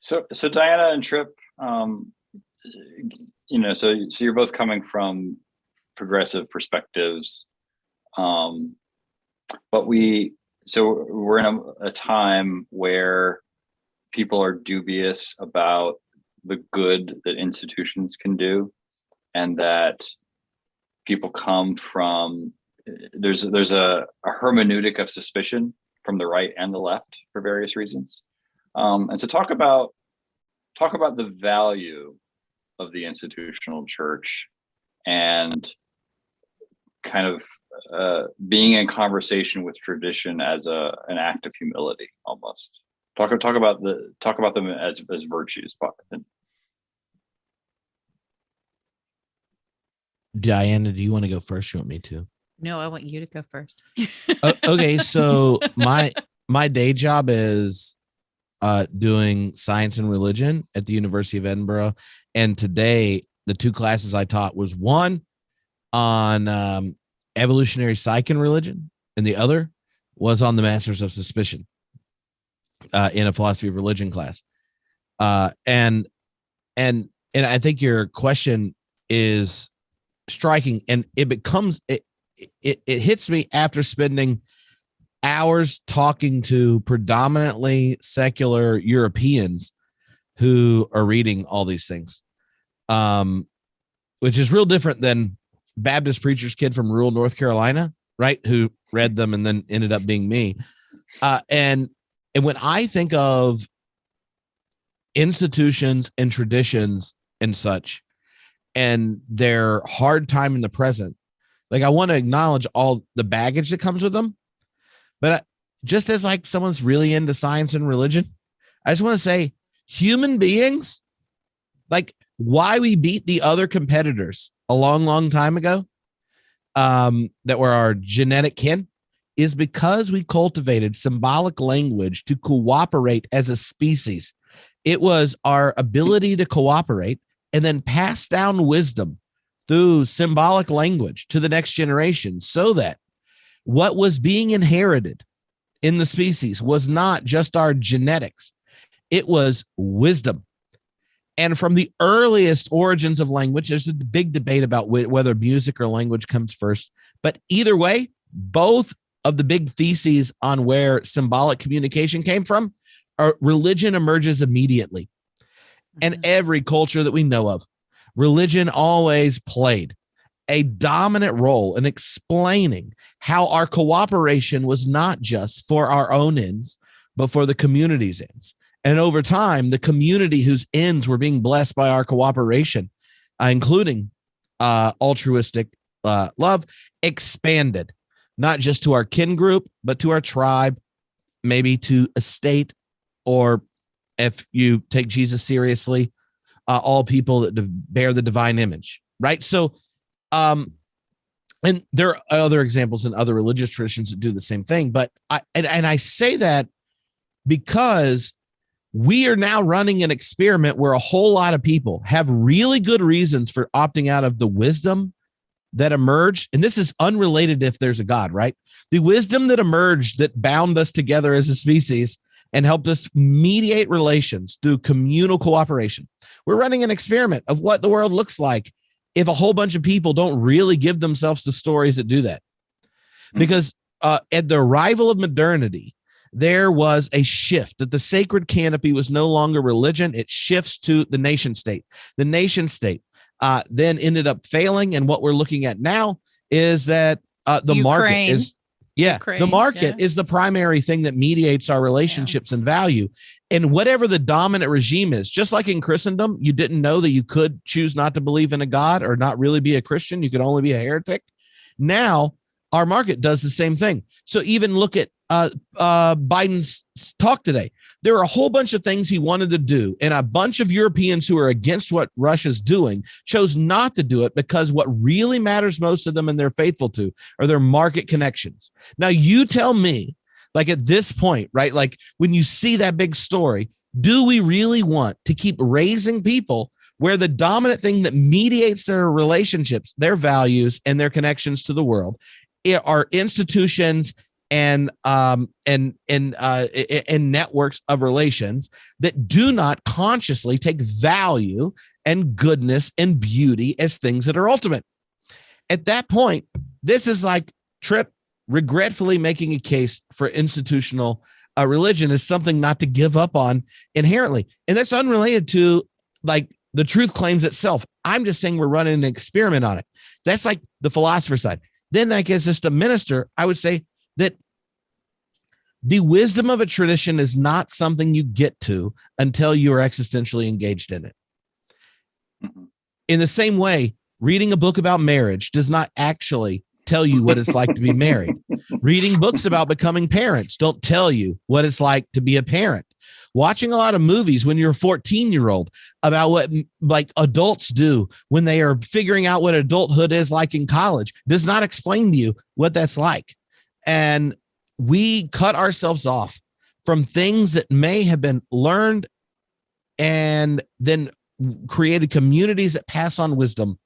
So Diana and Tripp, so you're both coming from progressive perspectives. But we're in a time where people are dubious about the good that institutions can do, and that people come from, there's a hermeneutic of suspicion from the right and the left for various reasons. And so talk about the value of the institutional church and kind of being in conversation with tradition as an act of humility, almost. Talk about them as virtues. Diana, do you want to go first? You want me to? No, I want you to go first. Okay, so my day job is doing science and religion at the University of Edinburgh, and today the 2 classes I taught was one on evolutionary psych and religion, and the other was on the Masters of Suspicion in a philosophy of religion class. And I think your question is striking, and it hits me after spending hours talking to predominantly secular Europeans who are reading all these things, which is real different than Baptist preacher's kid from rural North Carolina, right? Who read them and then ended up being me. And when I think of institutions and traditions and such, and their hard time in the present, like I want to acknowledge all the baggage that comes with them. But just as like someone's really into science and religion, I just want to say human beings, like why we beat the other competitors a long time ago, that were our genetic kin, is because we cultivated symbolic language to cooperate as a species. It was our ability to cooperate and then pass down wisdom through symbolic language to the next generation, so that what was being inherited in the species was not just our genetics, it was wisdom. And from the earliest origins of language, there's a big debate about whether music or language comes first. But either way, both of the big theses on where symbolic communication came from, religion emerges immediately. And every culture that we know of, religion always played a dominant role in explaining how our cooperation was not just for our own ends, but for the community's ends. And over time, the community whose ends were being blessed by our cooperation, including altruistic love, expanded, not just to our kin group, but to our tribe, maybe to a state, or if you take Jesus seriously, all people that bear the divine image, right? So, and there are other examples in other religious traditions that do the same thing. But I say that because we are now running an experiment where a whole lot of people have really good reasons for opting out of the wisdom that emerged. And this is unrelated if there's a God, right? The wisdom that emerged that bound us together as a species and helped us mediate relations through communal cooperation. We're running an experiment of what the world looks like if a whole bunch of people don't really give themselves to stories that do that. Because at the arrival of modernity, there was a shift that the sacred canopy was no longer religion. It shifts to the nation state. The nation state then ended up failing. And what we're looking at now is that the market is, the market is the primary thing that mediates our relationships and value. And whatever the dominant regime is, just like in Christendom, you didn't know that you could choose not to believe in a God or not really be a Christian. You could only be a heretic. Now our market does the same thing. So even look at Biden's talk today. There are a whole bunch of things he wanted to do, and a bunch of Europeans who are against what Russia's doing chose not to do it because what really matters most to them and they're faithful to are their market connections. Now, you tell me, like at this point, right? Like when you see that big story, do we really want to keep raising people where the dominant thing that mediates their relationships, their values, and their connections to the world are institutions and networks of relations that do not consciously take value and goodness and beauty as things that are ultimate? At that point, this is like Tripp regretfully making a case for institutional religion as something not to give up on inherently. And that's unrelated to like the truth claims itself. I'm just saying we're running an experiment on it. That's like the philosopher side. Then I guess as a minister, I would say that the wisdom of a tradition is not something you get to until you are existentially engaged in it. In the same way, reading a book about marriage does not actually tell you what it's like to be married. Reading books about becoming parents don't tell you what it's like to be a parent. Watching a lot of movies when you're a 14-year-old about what like adults do when they are figuring out what adulthood is like in college does not explain to you what that's like. And we cut ourselves off from things that may have been learned and then created communities that pass on wisdom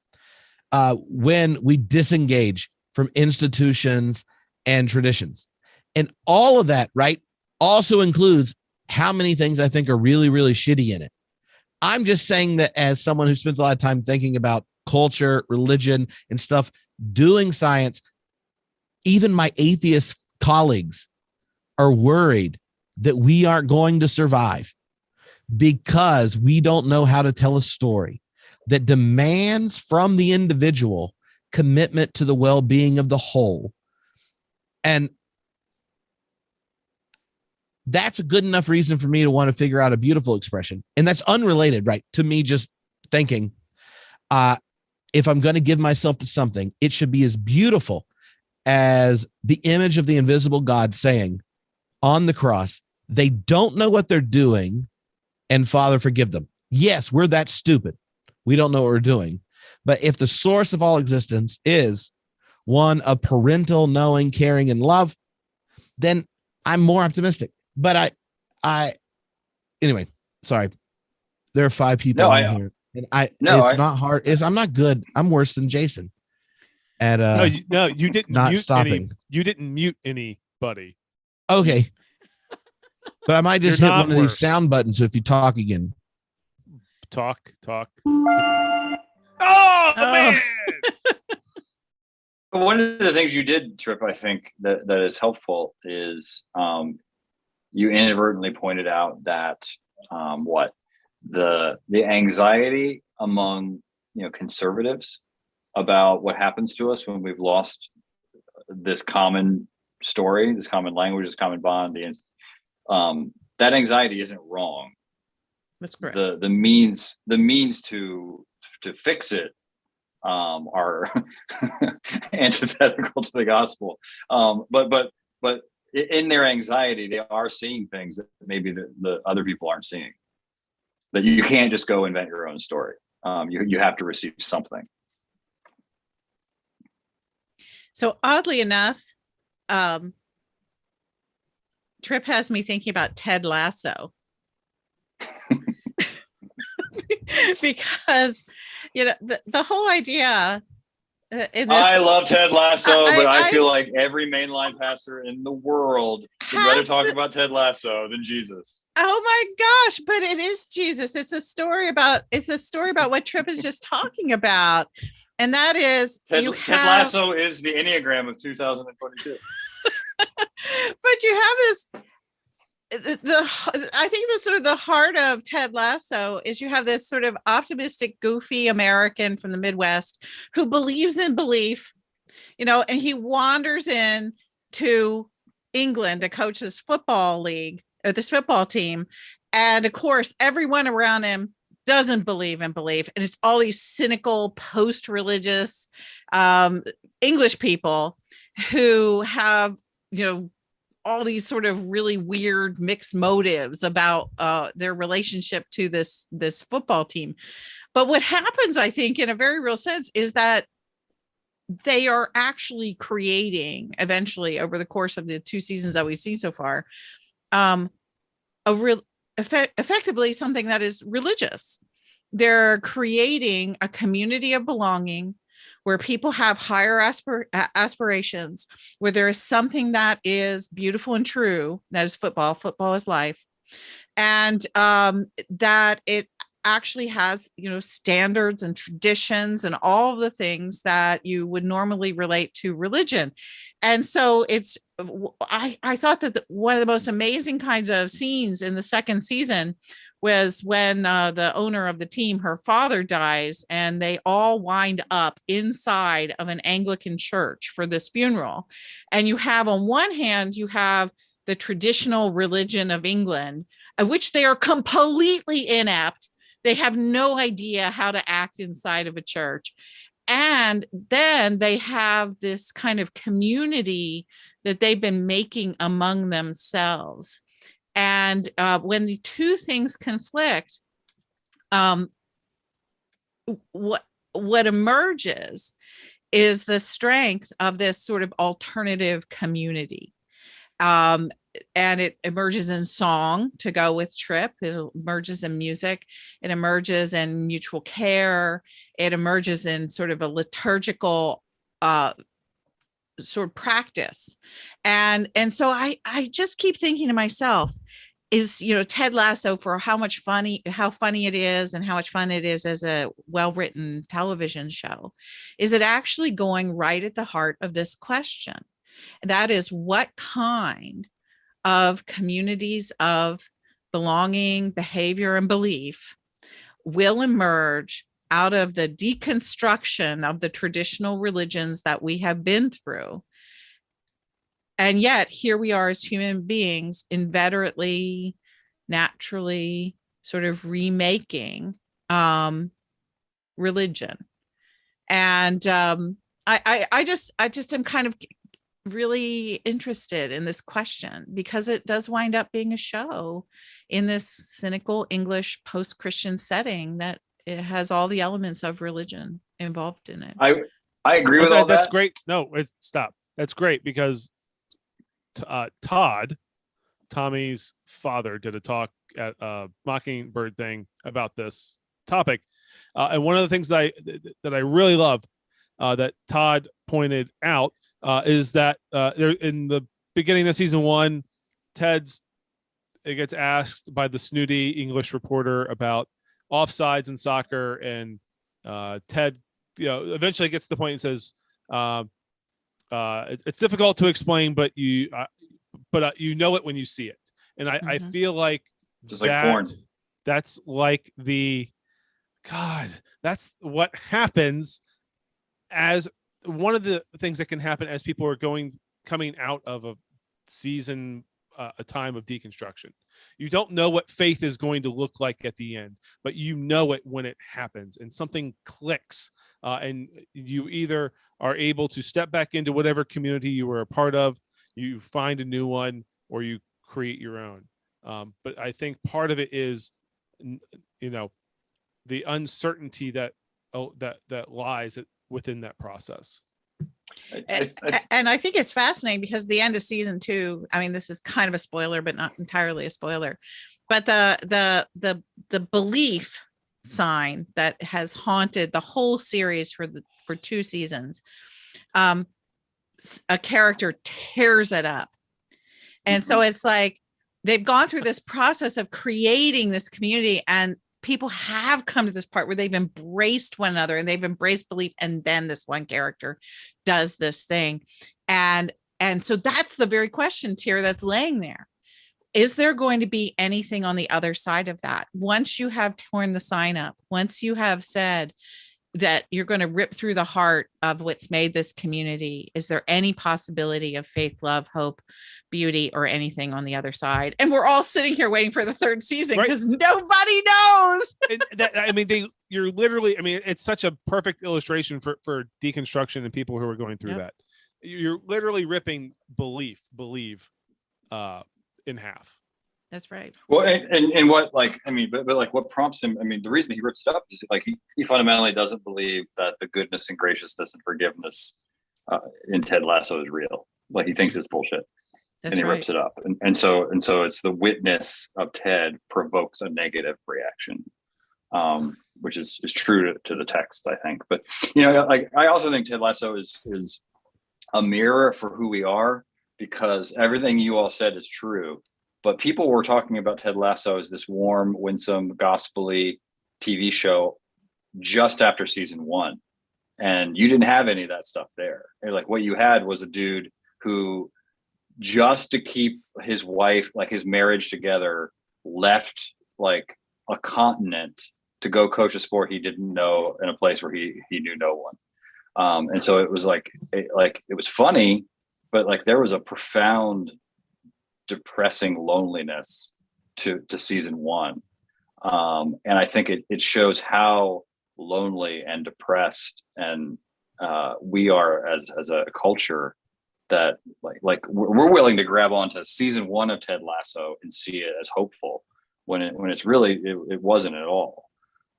when we disengage from institutions and traditions. And all of that, right, also includes how many things I think are really, really shitty in it. I'm just saying that as someone who spends a lot of time thinking about culture, religion, and stuff, doing science, even my atheist colleagues are worried that we aren't going to survive because we don't know how to tell a story that demands from the individual commitment to the well-being of the whole. And that's a good enough reason for me to want to figure out a beautiful expression. And that's unrelated, right, to me just thinking, if I'm going to give myself to something, it should be as beautiful as the image of the invisible God saying on the cross, they don't know what they're doing, and Father, forgive them. Yes, we're that stupid. We don't know what we're doing. But if the source of all existence is one of parental knowing, caring, and love, then I'm more optimistic. But anyway, sorry. There are 5 people on here. And not hard. I'm not good. I'm worse than Jason at you didn't not mute stopping. You didn't mute anybody. Okay. But I might just You're hit not one of these worse. sound buttons if you talk again. Talk. Oh, man. One of the things you did, Trip, I think that is helpful is you inadvertently pointed out that the anxiety among conservatives about what happens to us when we've lost this common story, this common language, this common bond. That anxiety isn't wrong. That's correct. The means to fix it are antithetical to the gospel. But in their anxiety, they are seeing things that maybe the other people aren't seeing. That you can't just go invent your own story. You have to receive something. So oddly enough, Trip has me thinking about Ted Lasso. Because the whole idea in this, I love Ted Lasso, but I feel like every mainline pastor in the world would rather talk about Ted Lasso than Jesus. Oh my gosh, but it is Jesus. It's a story about what Tripp is just talking about. And that is Ted Lasso is the Enneagram of 2022. But you have this I think the sort of the heart of Ted Lasso is you have this sort of optimistic, goofy American from the Midwest who believes in belief, and he wanders in to England to coach this football league or this football team. And of course, everyone around him doesn't believe in belief. And it's all these cynical, post-religious English people who have, all these sort of really weird mixed motives about their relationship to this football team. But what happens, I think, in a very real sense, is that they are actually creating eventually over the course of the 2 seasons that we've seen so far, effectively something that is religious. They're creating a community of belonging where people have higher aspirations, where there is something that is beautiful and true, that is football. Football is life. And that it actually has, standards and traditions and all of the things that you would normally relate to religion. And so I thought that one of the most amazing kinds of scenes in the second season was when the owner of the team, her father dies, and they all wind up inside of an Anglican church for this funeral. And you have, on one hand, you have the traditional religion of England, of which they are completely inept. They have no idea how to act inside of a church. And then they have this kind of community that they've been making among themselves. And when the two things conflict, what emerges is the strength of this sort of alternative community. And it emerges in song to go with Trip. It emerges in music. It emerges in mutual care. It emerges in sort of a liturgical sort of practice. And so I just keep thinking to myself, is, Ted Lasso, for how funny it is and how much fun it is as a well-written television show, is it actually going right at the heart of this question? That is, what kind of communities of belonging, behavior, and belief will emerge out of the deconstruction of the traditional religions that we have been through. And yet here we are as human beings, inveterately, naturally sort of remaking religion. And I just am kind of really interested in this question, because it does wind up being a show in this cynical English post-Christian setting that it has all the elements of religion involved in it. I agree with all That's that. great. No, stop. That's great, because Todd, Tommy's father, did a talk at Mockingbird thing about this topic, and one of the things that I really love that Todd pointed out is that there, in the beginning of season 1, it gets asked by the snooty English reporter about offsides in soccer, and Ted, eventually gets to the point and says, it's difficult to explain, but you know it when you see it. And I feel like just like porn. That's like that's what happens as one of the things that can happen as people are coming out of a season, a time of deconstruction. You don't know what faith is going to look like at the end, but you know it when it happens, and something clicks, and you either are able to step back into whatever community you were a part of, you find a new one, or you create your own. But I think part of it is, the uncertainty that lies within that process. And I think it's fascinating because the end of season 2, I mean, this is kind of a spoiler, but not entirely a spoiler, but the belief sign that has haunted the whole series for 2 seasons, a character tears it up. And so it's like they've gone through this process of creating this community, and people have come to this part where they've embraced one another and they've embraced belief. And then this one character does this thing. And so that's the very question, Tyr, that's laying there. Is there going to be anything on the other side of that? Once you have torn the sign up, once you have said that you're going to rip through the heart of what's made this community, is there any possibility of faith, love, hope, beauty, or anything on the other side? And we're all sitting here waiting for the 3rd season because nobody knows. You're literally, it's such a perfect illustration for deconstruction and people who are going through that. You're literally ripping believe in half. That's right. Well, and what, but like what prompts him, the reason he rips it up is like he fundamentally doesn't believe that the goodness and graciousness and forgiveness in Ted Lasso is real. Like he thinks it's bullshit. That's and he right. rips it up. And so it's the witness of Ted provokes a negative reaction, which is true to the text, I think. But, I also think Ted Lasso is a mirror for who we are, because everything you all said is true. But people were talking about Ted Lasso as this warm, winsome, gospel-y TV show just after season 1. And you didn't have any of that stuff there. And like what you had was a dude who, just to keep his wife, like his marriage together, left like a continent to go coach a sport he didn't know in a place where he knew no one. And so it was it was funny, but like there was a profound depressing loneliness to season 1. And I think it shows how lonely and depressed and we are as a culture, that like we're willing to grab onto season 1 of Ted Lasso and see it as hopeful when it's really it wasn't at all.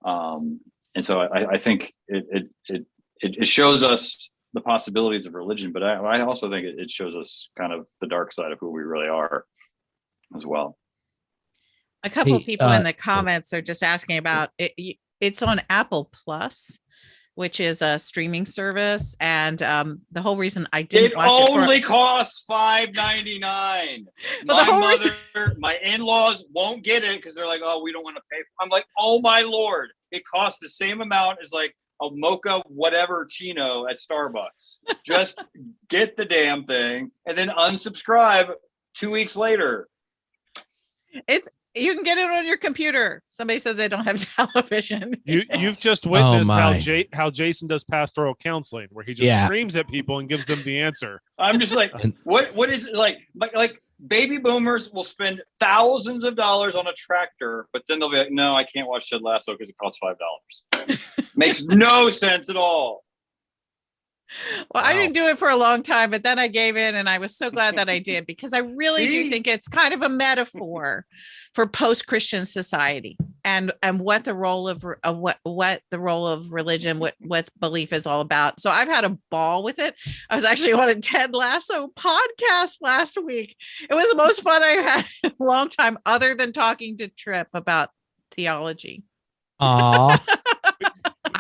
And so I think it shows us the possibilities of religion, but I also think it shows us kind of the dark side of who we really are as well. A couple of people in the comments are just asking about it. It's on Apple Plus, which is a streaming service, and the whole reason I didn't watch it only costs $5.99. My in-laws won't get it because they're like, oh, we don't want to pay. I'm like, oh my Lord, it costs the same amount as like a mocha whatever chino at Starbucks. Just get the damn thing and then unsubscribe 2 weeks later. You can get it on your computer. Somebody said they don't have television. You've just witnessed my. how Jason does pastoral counseling, where he just screams at people and gives them the answer. I'm just like, what is it like baby boomers will spend thousands of dollars on a tractor, but then they'll be like, no, I can't watch Ted Lasso because it costs $5. Makes no sense at all. Well, I didn't do it for a long time, but then I gave in, and I was so glad that I did, because I really do think it's kind of a metaphor for post-Christian society and what the role of what the role of religion, what belief is all about. So I've had a ball with it. I was actually on a Ted Lasso podcast last week. It was the most fun I had in a long time, other than talking to Tripp about theology. Aw.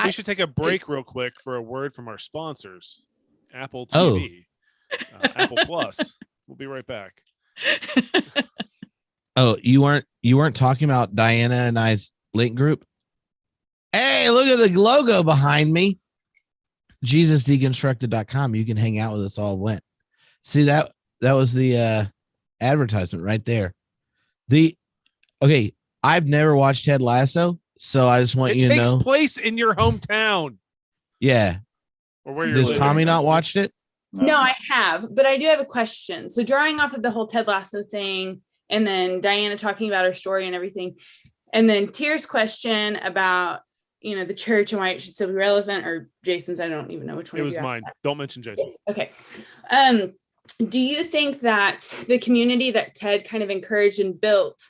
We should take a break real quick for a word from our sponsors, Apple TV, Apple Plus. We'll be right back. Oh, you weren't talking about Diana and I's link group? Hey, look at the logo behind me. JesusDeconstructed.com. You can hang out with us all Lent. See, that was the advertisement right there. Okay, I've never watched Ted Lasso, so I just want you to know. It takes place in your hometown. Yeah. Or where you're Does living. Tommy not watched it? No, I have, but I do have a question. So drawing off of the whole Ted Lasso thing, and then Diana talking about her story and everything, and then Tier's question about, the church and why it should still be relevant, or Jason's, I don't even know which one. It was mine. Don't mention Jason. Yes. Okay. Do you think that the community that Ted kind of encouraged and built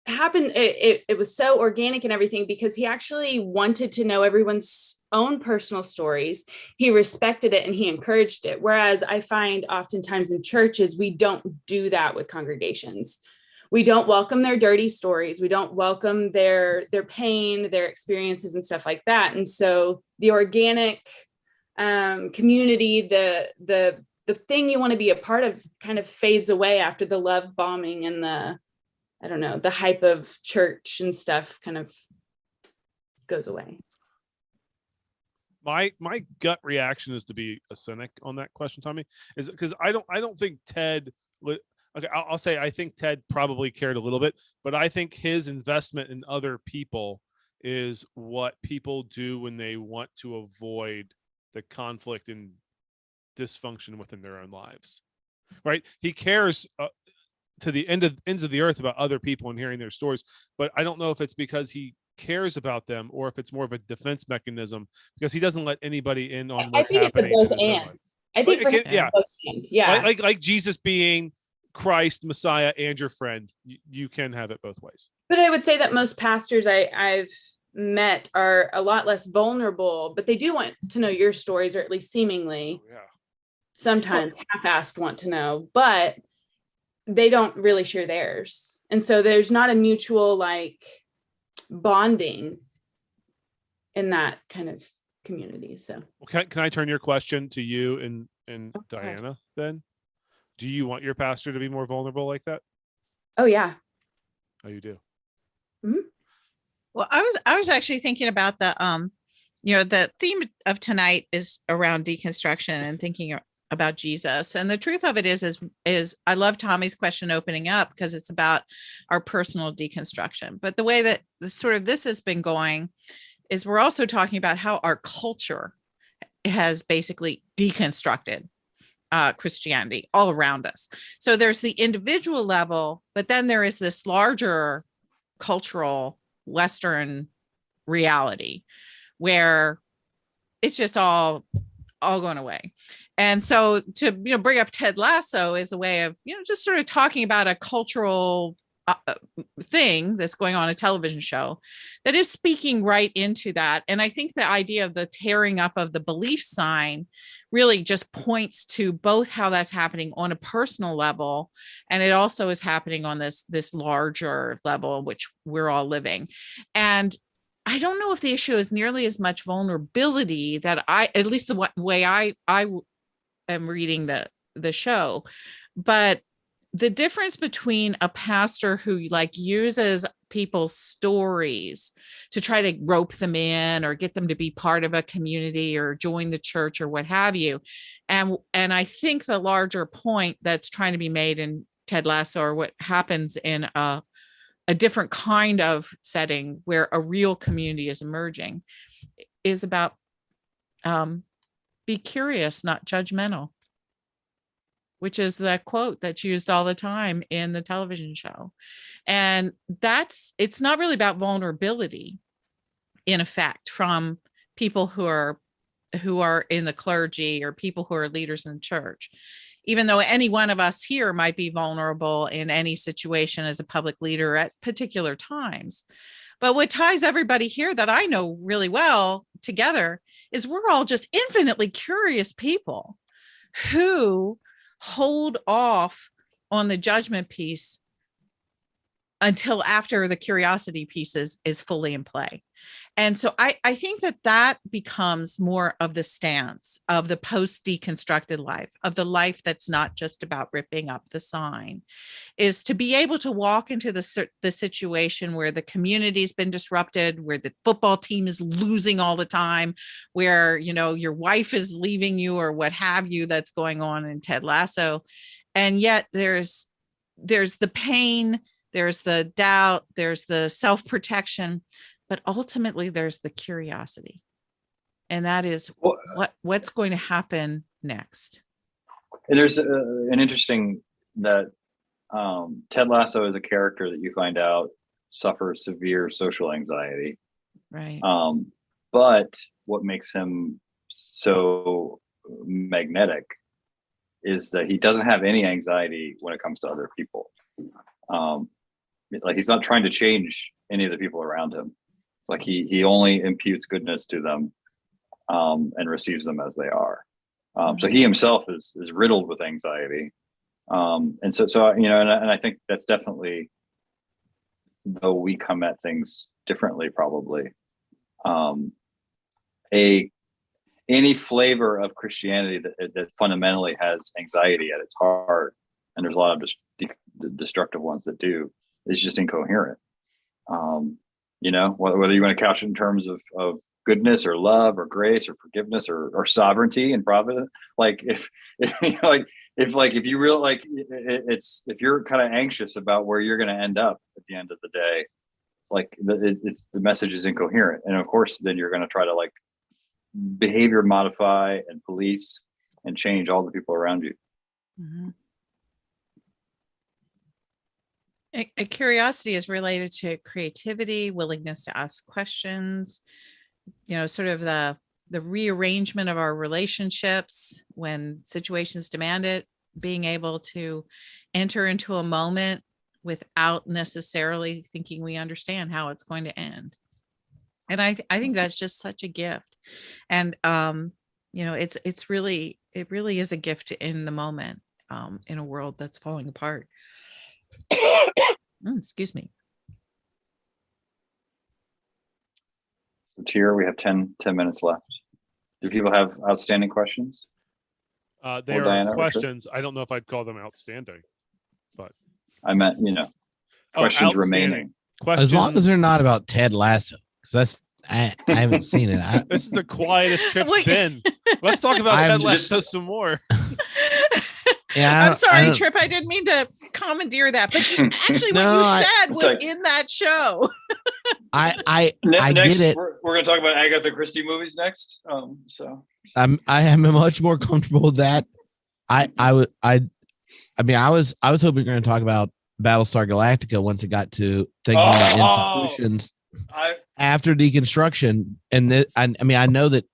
happened, it was so organic and everything because he actually wanted to know everyone's own personal stories. He respected it and he encouraged it. Whereas I find oftentimes in churches, we don't do that with congregations. We don't welcome their dirty stories. We don't welcome their pain, their experiences and stuff like that. And so the organic community, the thing you want to be a part of kind of fades away after the love bombing and the hype of church and stuff kind of goes away. My gut reaction is to be a cynic on that question, Tommy, is because I don't think Ted would. Okay, I'll say I think Ted probably cared a little bit, but I think his investment in other people is what people do when they want to avoid the conflict and dysfunction within their own lives, right? He cares to the ends of the earth about other people and hearing their stories, but I don't know if it's because he cares about them or if it's more of a defense mechanism because he doesn't let anybody in on what's happening. It's a both and. I think for him, yeah, both and. Yeah, like Jesus being Christ, Messiah, and your friend, you can have it both ways. But I would say that most pastors I've met are a lot less vulnerable, but they do want to know your stories, or at least seemingly. Oh, yeah. Sometimes half-assed want to know, but they don't really share theirs. And so there's not a mutual bonding in that kind of community. So can I turn your question to you and Okay. Diana then? Do you want your pastor to be more vulnerable like that? Oh yeah. Oh, you do. Mm-hmm. Well, I was actually thinking about the theme of tonight is around deconstruction and thinking about Jesus. And the truth of it is I love Tommy's question opening up because it's about our personal deconstruction. But the way that this has been going is we're also talking about how our culture has basically deconstructed Christianity all around us. So there's the individual level, but then there is this larger cultural Western reality where it's just all going away. And so to bring up Ted Lasso is a way of just sort of talking about a cultural thing that's going on, a television show that is speaking right into that. And I think the idea of the tearing up of the belief sign really just points to both how that's happening on a personal level, and it also is happening on this larger level in which we're all living. And I don't know if the issue is nearly as much vulnerability that at least the way I am reading the show, but the difference between a pastor who uses people's stories to try to rope them in or get them to be part of a community or join the church or what have you. And I think the larger point that's trying to be made Ted Lasso, or what happens in a different kind of setting where a real community is emerging, is about be curious, not judgmental, which is the quote that's used all the time in the television show. And it's not really about vulnerability, in effect, from people who are in the clergy or people who are leaders in the church, even though any one of us here might be vulnerable in any situation as a public leader at particular times. But what ties everybody here that I know really well together is we're all just infinitely curious people who hold off on the judgment piece until after the curiosity piece is fully in play. And so I think that becomes more of the stance of the post-deconstructed life, of the life that's not just about ripping up the sign, is to be able to walk into the situation where the community's been disrupted, where the football team is losing all the time, where, your wife is leaving you or what have you that's going on in Ted Lasso. And yet there's the pain, there's the doubt, there's the self-protection, but ultimately there's the curiosity. And that is what's going to happen next. And there's an interesting that Ted Lasso is a character that you find out suffers severe social anxiety. Right. But what makes him so magnetic is that he doesn't have any anxiety when it comes to other people. Like he's not trying to change any of the people around him. Like he only imputes goodness to them and receives them as they are. So he himself is riddled with anxiety. And so and I think that's definitely, though we come at things differently probably, any flavor of Christianity that fundamentally has anxiety at its heart, and there's a lot of destructive ones that do, is just incoherent. Whether you want to couch it in terms of goodness or love or grace or forgiveness or sovereignty and providence, if you really if you're kind of anxious about where you're going to end up at the end of the day, the message is incoherent, and of course then you're going to try to behavior modify and police and change all the people around you. Mm-hmm. A curiosity is related to creativity, willingness to ask questions, sort of the rearrangement of our relationships when situations demand it, being able to enter into a moment without necessarily thinking we understand how it's going to end. And I think that's just such a gift. And, it really is a gift in the moment, in a world that's falling apart. Excuse me. So Tier, we have 10 minutes left. Do people have outstanding questions? They are questions. I don't know if I'd call them outstanding, but I meant, questions remaining. Questions. As long as they're not about Ted Lasso, because I haven't seen it. This is the quietest Trip's been. Let's talk about Ted Lasso some more. Yeah, I'm sorry, Trip. I didn't mean to commandeer that, but actually, what you said was in that show. I get it. We're going to talk about Agatha Christie movies next. I am much more comfortable with that. I was hoping we were going to talk about Battlestar Galactica once it got to thinking about institutions after deconstruction. And I know that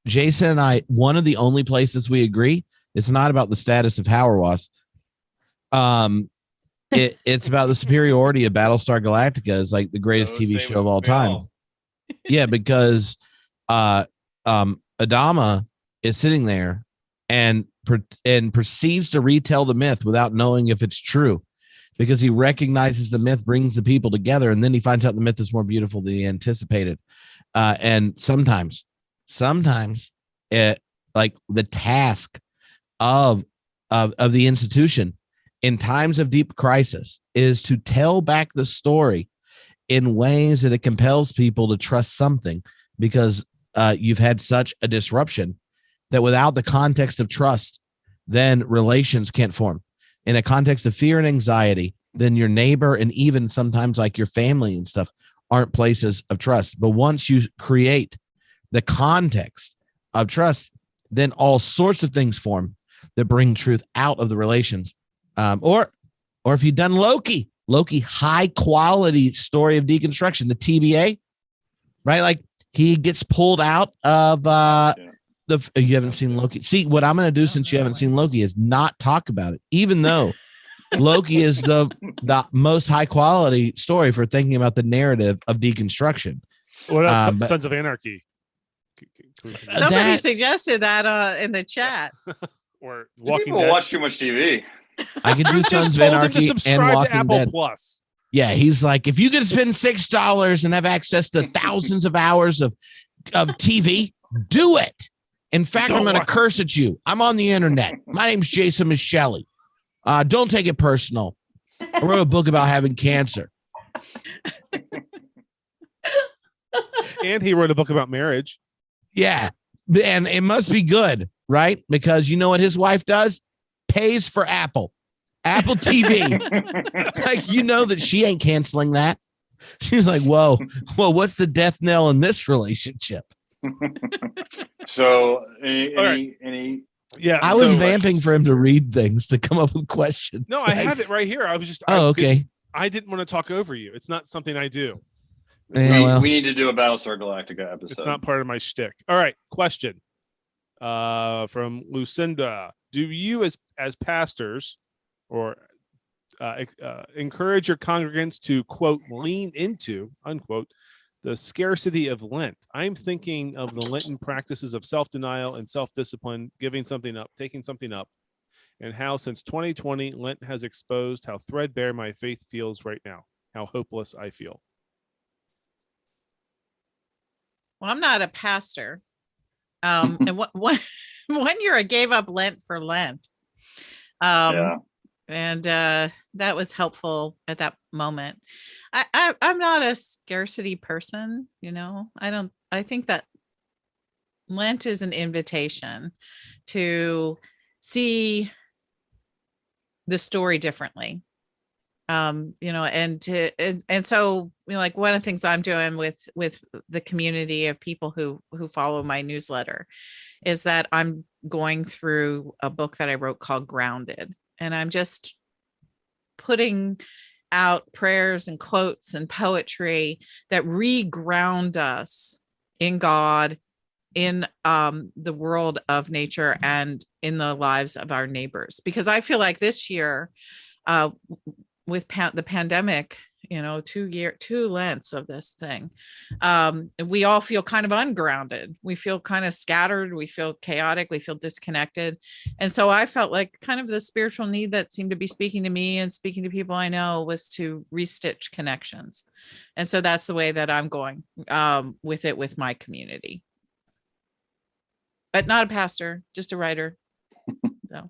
Jason and I, one of the only places we agree, it's not about the status of Hauerwas. It's about the superiority of Battlestar Galactica as the greatest TV show of all time. Yeah, because Adama is sitting there and proceeds to retell the myth without knowing if it's true, because he recognizes the myth brings the people together, and then he finds out the myth is more beautiful than he anticipated. And sometimes it the task of the institution in times of deep crisis is to tell back the story in ways that it compels people to trust something, because you've had such a disruption that without the context of trust, then relations can't form. in a context of fear and anxiety, then your neighbor and even sometimes like your family and stuff aren't places of trust. But once you create the context of trust, then all sorts of things form that bring truth out of the relations. Or if you've done Loki, high quality story of deconstruction, the TBA, right? Like he gets pulled out of you haven't seen Loki. See, what I'm going to do since you haven't seen Loki is not talk about it, even though Loki is the most high quality story for thinking about the narrative of deconstruction. What else? Sons of Anarchy. Somebody suggested that in the chat. Or Walking People Dead. watch too much TV. I can do We Sons just of told him to Anarchy and subscribe to Walking Apple Dead. Plus. Yeah, he's like, if you could spend $6 and have access to thousands of hours of TV, do it. In fact, I'm going to curse at you. I'm on the internet. My name's Jason Michelle. Don't take it personal. I wrote a book about having cancer. And he wrote a book about marriage. Yeah. And it must be good, right? Because you know what his wife does? Pays for Apple TV. Like, you know that she ain't canceling that. She's like, whoa, what's the death knell in this relationship? So any Yeah, I was vamping for him to read things to come up with questions. No, I have it right here. I was just okay. I didn't want to talk over you. It's not something I do. we need to do a Battlestar Galactica episode. It's not part of my shtick. All right, question from Lucinda. Do you as pastors or encourage your congregants to, quote, lean into, unquote, the scarcity of Lent? I'm thinking of the Lenten practices of self-denial and self-discipline, giving something up, taking something up, and how since 2020, Lent has exposed how threadbare my faith feels right now, how hopeless I feel. Well, I'm not a pastor. And one year I gave up Lent for Lent. And that was helpful at that moment. I'm not a scarcity person, I think that Lent is an invitation to see the story differently. And so like one of the things I'm doing with the community of people who follow my newsletter is that I'm going through a book that I wrote called Grounded. And I'm just putting out prayers and quotes and poetry that reground us in God, in the world of nature, and in the lives of our neighbors. Because I feel like this year, with the pandemic, 2 Lents of this thing, we all feel kind of ungrounded. We feel kind of scattered. We feel chaotic. We feel disconnected. And so I felt like kind of the spiritual need that seemed to be speaking to me and speaking to people I know was to restitch connections. And so that's the way that I'm going with it with my community. But not a pastor, just a writer. So.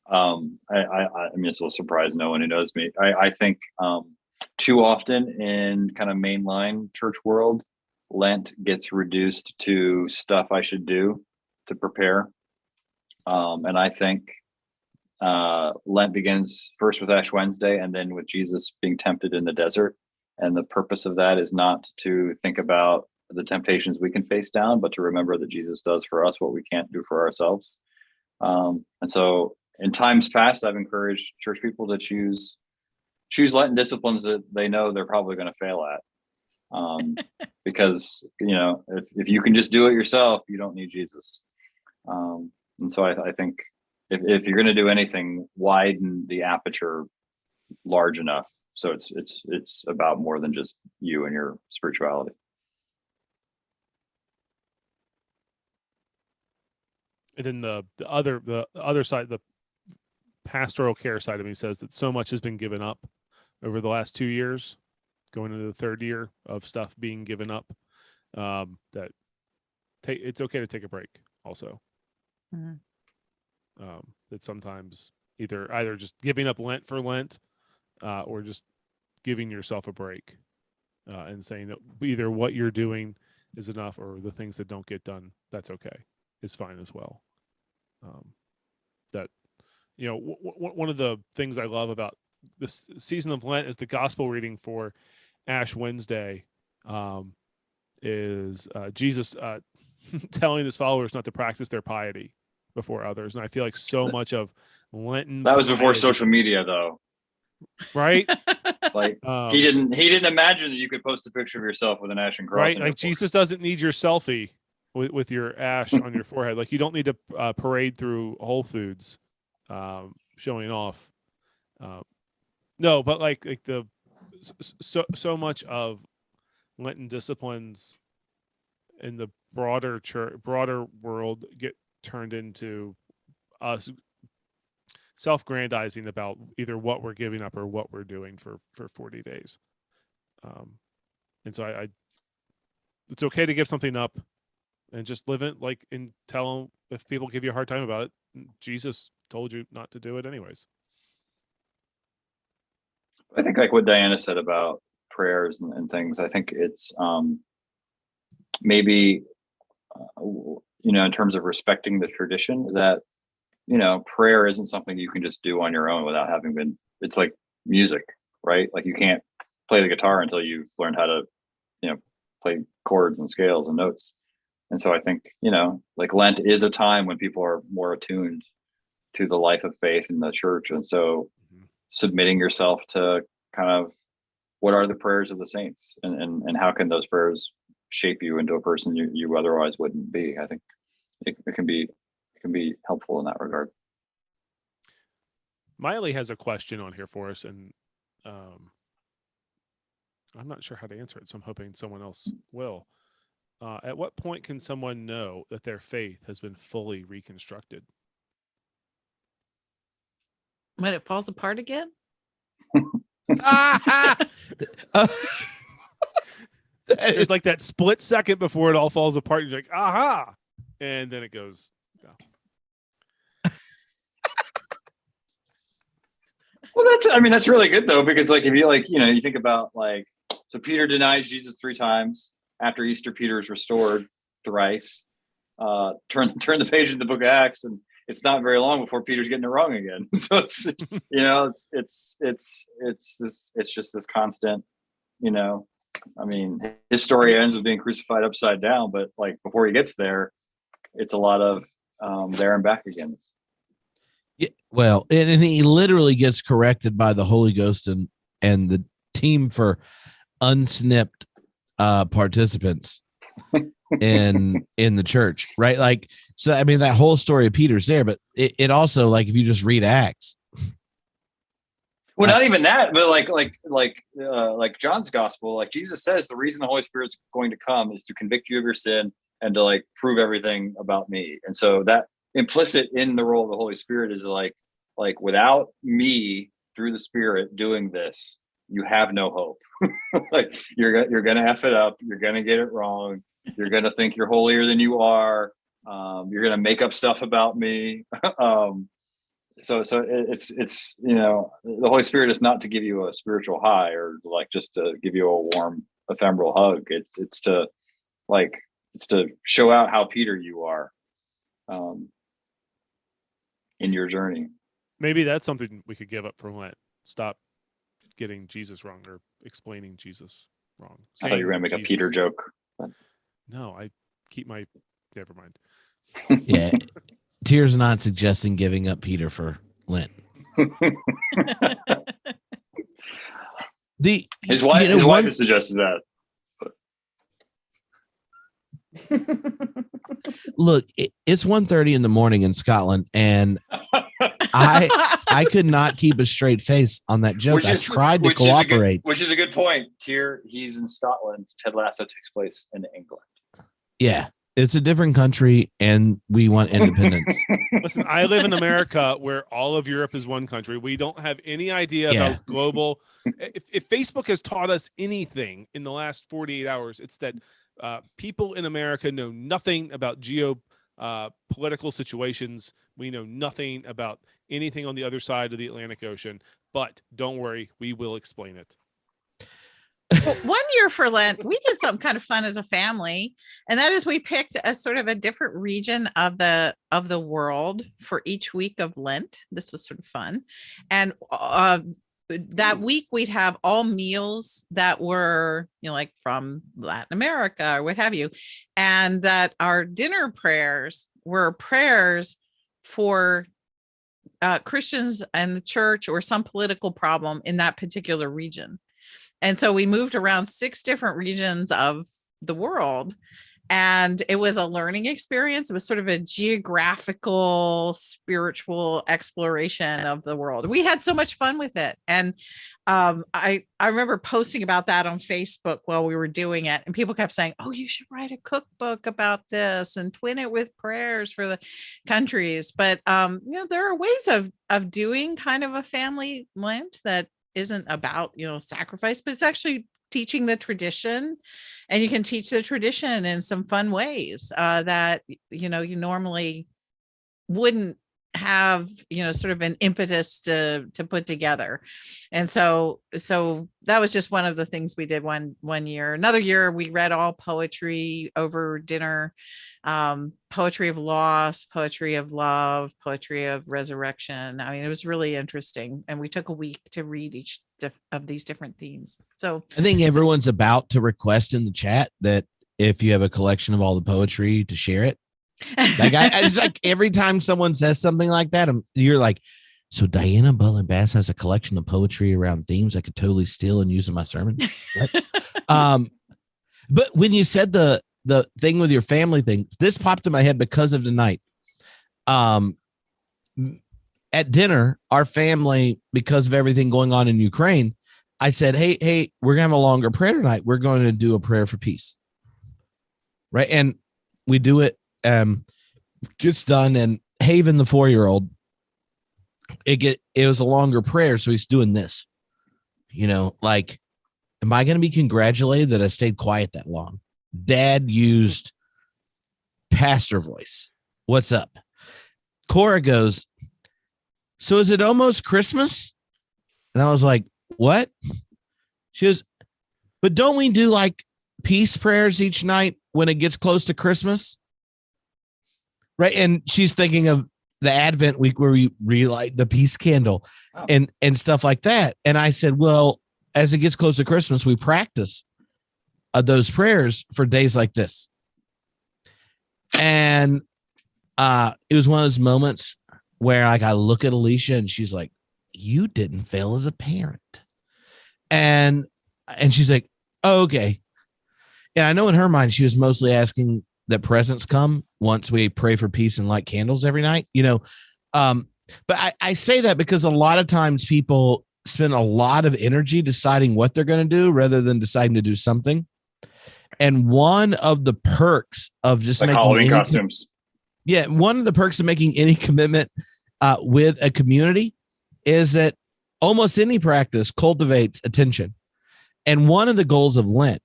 I mean, this will surprise no one who knows me. I think too often in kind of mainline church world, Lent gets reduced to stuff I should do to prepare. And I think Lent begins first with Ash Wednesday and then with Jesus being tempted in the desert. And the purpose of that is not to think about the temptations we can face down, but to remember that Jesus does for us what we can't do for ourselves. And so in times past, I've encouraged church people to choose Lenten disciplines that they know they're probably going to fail at. Because, if you can just do it yourself, you don't need Jesus. And so I think if you're going to do anything, widen the aperture large enough. So it's about more than just you and your spirituality. And then the other side, the pastoral care side of me says that so much has been given up over the last 2 years, going into the third year of stuff being given up, that it's okay to take a break also. Mm-hmm. That sometimes either just giving up Lent for Lent, or just giving yourself a break, and saying that either what you're doing is enough or the things that don't get done, that's okay, is fine as well. that, one of the things I love about this season of Lent is the gospel reading for Ash Wednesday, is Jesus telling his followers not to practice their piety before others. And I feel like so much of Lenten That was before piety, social media, though. right? Like he didn't imagine that you could post a picture of yourself with an ash and cross. Right? on your Like Jesus doesn't need your selfie with your ash on your forehead. Like you don't need to parade through Whole Foods showing off. No, but like the so much of Lenten disciplines in the broader world get turned into us self-grandizing about either what we're giving up or what we're doing for 40 days. And so I it's okay to give something up and just live it, like, and tell them if people give you a hard time about it, Jesus told you not to do it anyways. I think like what Diana said about prayers and things, I think it's maybe, in terms of respecting the tradition, that, prayer isn't something you can just do on your own without having been, it's like music, right? Like you can't play the guitar until you've learned how to, play chords and scales and notes. And so I think, like Lent is a time when people are more attuned to the life of faith in the church. And so submitting yourself to kind of what are the prayers of the saints, and how can those prayers shape you into a person you otherwise wouldn't be. I think it can be helpful in that regard. Miley has a question on here for us, and I'm not sure how to answer it, so I'm hoping someone else will. At what point can someone know that their faith has been fully reconstructed? When it falls apart again? There's like that split second before it all falls apart. You're like, aha, and then it goes down. Well, that's really good though, because like if you you think about so Peter denies Jesus 3 times. After Easter, Peter is restored thrice. Turn the page in the book of Acts, and it's not very long before Peter's getting it wrong again. So it's it's just this constant, his story ends with being crucified upside down, but like before he gets there, it's a lot of there and back again. Yeah, well, and he literally gets corrected by the Holy Ghost and the team for unsnipped participants in the church, right? Like, so I mean, that whole story of Peter's there, but it also, like, if you just read Acts, well, not even that, but like John's gospel, like Jesus says, the reason the Holy Spirit's going to come is to convict you of your sin and to like prove everything about me. And so that implicit in the role of the Holy Spirit is like without me through the Spirit doing this, you have no hope. Like you're gonna F it up, you're gonna get it wrong, you're gonna think you're holier than you are, you're gonna make up stuff about me. So it's the Holy Spirit is not to give you a spiritual high or like just to give you a warm ephemeral hug. It's to show out how Peter you are in your journey. Maybe that's something we could give up for Lent. Stop getting Jesus wrong or explaining Jesus wrong. I thought you were gonna make a Peter joke. No, I keep my. Never mind. yeah, Tier's not suggesting giving up Peter for Lent. His wife has suggested that. Look, it's 1:30 in the morning in Scotland, and I could not keep a straight face on that joke. I tried to cooperate. Which is a good point. Tier, he's in Scotland. Ted Lasso takes place in England. Yeah, it's a different country, and we want independence. Listen, I live in America where all of Europe is one country. We don't have any idea about global. If Facebook has taught us anything in the last 48 hours, it's that people in America know nothing about political situations. We know nothing about anything on the other side of the Atlantic Ocean, but don't worry, we will explain it. Well, one year for Lent, we did something kind of fun as a family, and that is we picked a sort of a different region of the world for each week of Lent. This was sort of fun, and that week we'd have all meals that were, like from Latin America or what have you, and that our dinner prayers were prayers for Christians and the church or some political problem in that particular region. And so we moved around 6 different regions of the world, and it was a learning experience. It was sort of a geographical, spiritual exploration of the world. We had so much fun with it. And I remember posting about that on Facebook while we were doing it, and people kept saying, "Oh, you should write a cookbook about this and twin it with prayers for the countries." But there are ways of doing kind of a family Lent that isn't about sacrifice, but it's actually teaching the tradition, and you can teach the tradition in some fun ways that you normally wouldn't have sort of an impetus to put together. And so that was just one of the things we did one year. Another year we read all poetry over dinner, poetry of loss, poetry of love, poetry of resurrection. I mean, it was really interesting, and we took a week to read each of these different themes. So I think everyone's about to request in the chat that if you have a collection of all the poetry, to share it. Like I just, like, every time someone says something like that, you're like, so Diana Butler Bass has a collection of poetry around themes I could totally steal and use in my sermon. But when you said the thing with your family thing, this popped in my head because of tonight. At dinner, our family, because of everything going on in Ukraine, I said, hey, we're gonna have a longer prayer tonight. We're going to do a prayer for peace. Right. And we do it. Gets done, and Haven, the 4-year-old, it was a longer prayer, so he's doing this, like, am I going to be congratulated that I stayed quiet that long? Dad used pastor voice. What's up? Cora goes, so is it almost Christmas? And I was like, what? She goes, but don't we do like peace prayers each night when it gets close to Christmas? Right. And she's thinking of the Advent week where we relight the peace candle and stuff like that. And I said, well, as it gets close to Christmas, we practice those prayers for days like this. And it was one of those moments where, like, I look at Alicia and she's like, you didn't fail as a parent. And she's like, oh, okay. And I know in her mind, she was mostly asking that presents come once we pray for peace and light candles every night, but I say that because a lot of times people spend a lot of energy deciding what they're going to do rather than deciding to do something. And one of the perks of just like making Halloween costumes. One of the perks of making any commitment with a community is that almost any practice cultivates attention. And one of the goals of Lent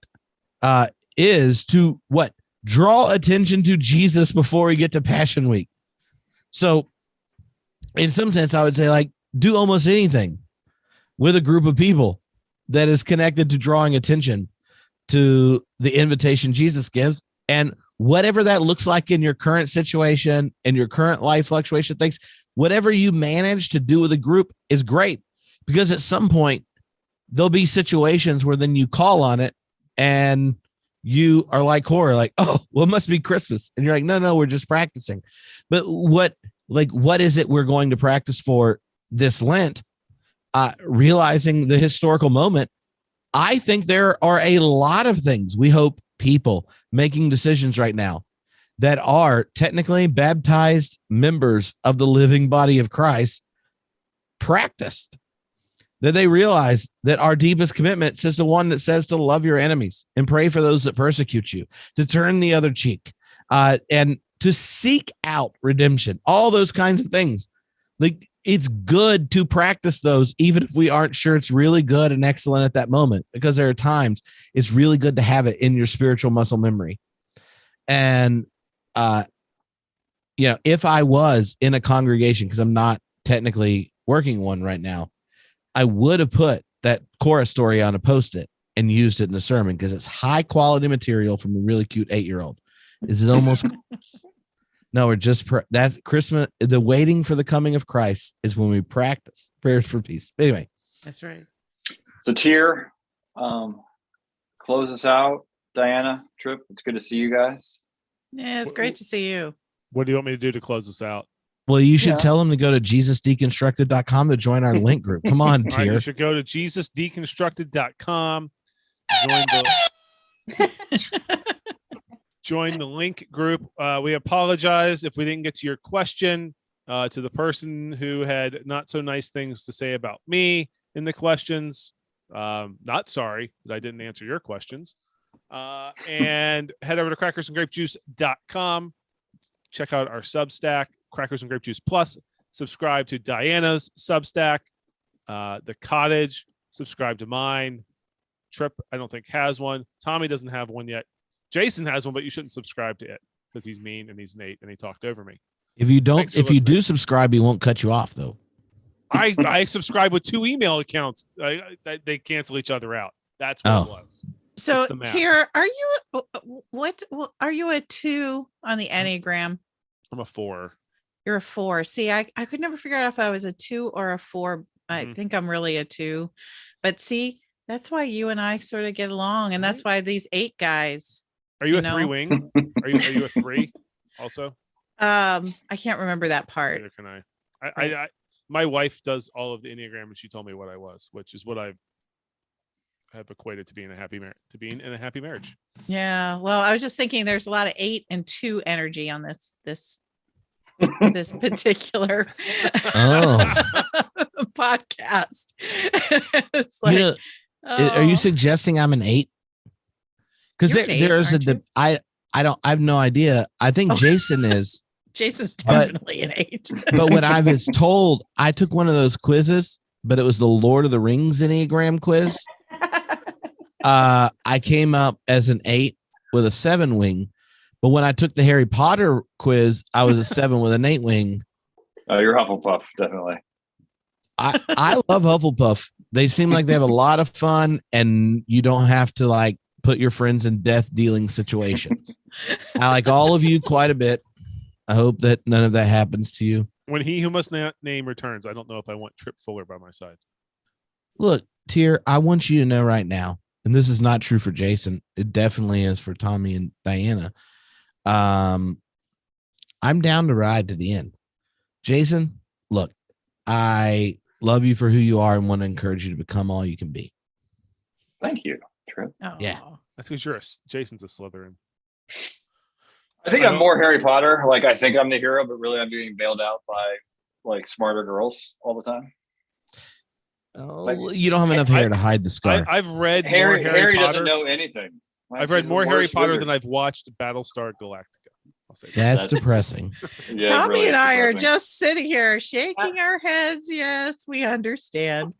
is to draw attention to Jesus before we get to Passion Week. So in some sense, I would say, like, do almost anything with a group of people that is connected to drawing attention to the invitation Jesus gives. And whatever that looks like in your current situation and your current life fluctuation things, whatever you manage to do with a group is great, because at some point there'll be situations where then you call on it and you are like horror, like, oh, well, it must be Christmas. And you're like, no, we're just practicing. But what is it we're going to practice for this Lent? Realizing the historical moment. I think there are a lot of things we hope people making decisions right now that are technically baptized members of the living body of Christ practiced. That they realize that our deepest commitment is the one that says to love your enemies and pray for those that persecute you, to turn the other cheek, and to seek out redemption, all those kinds of things. Like, it's good to practice those, even if we aren't sure it's really good and excellent at that moment, because there are times it's really good to have it in your spiritual muscle memory. And, if I was in a congregation, because I'm not technically working one right now, I would have put that Cora story on a Post-it and used it in a sermon because it's high quality material from a really cute 8-year-old. Is it almost? No, we're just that's Christmas. The waiting for the coming of Christ is when we practice prayers for peace. Anyway, That's right. So cheer, close us out. Diana, Trip, it's good to see you guys. Yeah, it's great to see you. What do you want me to do to close us out? well, you should Yeah. tell them to go to JesusDeconstructed.com to join our link group. Come on, All right, you Tier. should go to JesusDeconstructed.com. Join the link group. We apologize if we didn't get to your question. To the person who had not so nice things to say about me in the questions. Not sorry that I didn't answer your questions. And head over to crackersandgrapejuice.com. Check out our Substack, Crackers and Grape Juice Plus. Subscribe to Diana's Substack. The Cottage. Subscribe to mine. Trip, I don't think, has one. Tommy doesn't have one yet. Jason has one, but you shouldn't subscribe to it because he's mean and he's Nate and he talked over me. If you don't, Thanks for if you do listening. subscribe, he won't cut you off though. I subscribe with 2 email accounts. They cancel each other out. That's what Oh. it was. So, the math. Tier, are you what are you a 2 on the Enneagram? I'm a 4. You're a 4. See, I could never figure out if I was a 2 or a 4. I Mhm. think I'm really a 2. But see, that's why you and I sort of get along, and that's why these 8 guys. Are you You a know? 3-wing? Are you a 3 also? I can't remember that part. Neither can I. Right. I my wife does all of the Enneagram and she told me what I was, which is what I have equated to being a happy being in a happy marriage. Yeah. Well, I was just thinking there's a lot of 8 and 2 energy on this particular Oh. podcast. It's You like, know, are you oh. suggesting I'm an 8? Because You're an 8, there's aren't you? I have no idea. I think Oh. Jason is, Jason's but- definitely an 8. but when I was told, I took one of those quizzes, but it was the Lord of the Rings Enneagram quiz. I came up as an 8 with a 7 wing, but when I took the Harry Potter quiz, I was a 7 with an 8 wing. Oh, you're Hufflepuff, definitely. I love Hufflepuff. They seem like they have a lot of fun, and you don't have to like put your friends in death dealing situations. I like all of you quite a bit. I hope that none of that happens to you. When he who must not name returns, I don't know if I want Trip Fuller by my side. Look, Tier, I want you to know right now, and this is not true for Jason. It definitely is for Tommy and Diana. I'm down to ride to the end. Jason, look, I love you for who you are and want to encourage you to become all you can be. Thank you, Trip. Yeah. Oh. That's because Jason's a Slytherin. I think I I'm don't- more Harry Potter. Like, I think I'm the hero, but really I'm being bailed out by like smarter girls all the time. Oh, you don't have enough hair to hide the scar. I've read Harry more Harry Potter. doesn't know anything. Like, I've read he's the more Harry worst Potter wizard. than I've watched Battlestar Galactica. I'll say that. That's That's- depressing. Yeah, it Tommy really and is I are depressing. just sitting here shaking our heads. Yes, we understand.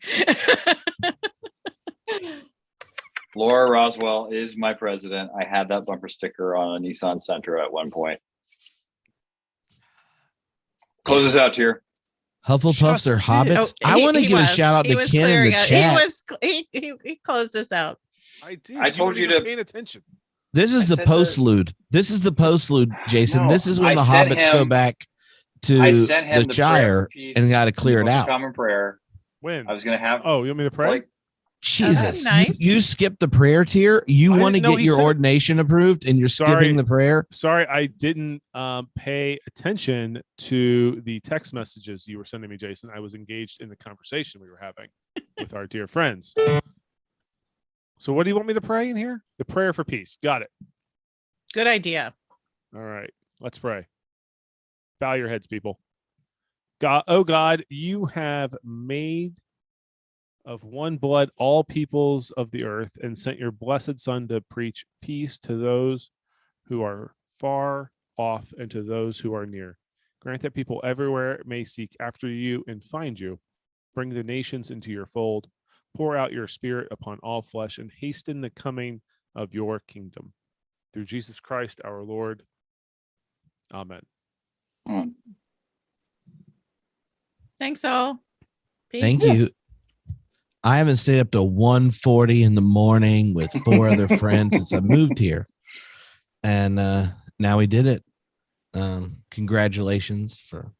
Laura Roswell is my president. I had that bumper sticker on a Nissan Sentra at one point. Close us out here. Hufflepuffs Just are did. hobbits. I he- want to he give a was- shout out he to was Ken in clearing the out- chat. He closed us out. I did. I told weren't you even to- paying attention. This is I the said postlude. This is the postlude, Jason. No, This is when I the sent hobbits go him- back I to sent him the the Shire prayer for peace and got to clear in it the Book of out. Common Prayer. When? I was gonna have Oh, you want me to pray? like Jesus, nice. you skipped the prayer tier. You I want to didn't know get he your said it. ordination approved, and you're Sorry. skipping the prayer. Sorry, I didn't pay attention to the text messages you were sending me, Jason. I was engaged in the conversation we were having with our dear friends. So what do you want me to pray in here? The prayer for peace. Got it. Good idea. All right, let's pray. Bow your heads, people. God, oh God, you have made of one blood all peoples of the earth and sent your blessed Son to preach peace to those who are far off and to those who are near. Grant that people everywhere may seek after you and find you. Bring the nations into your fold. Pour out your spirit upon all flesh and hasten the coming of your kingdom. Through Jesus Christ our Lord. Amen. Thanks all. Peace. Thank you. I haven't stayed up to 1:40 in the morning with 4 other friends since I moved here. And now we did it. Congratulations for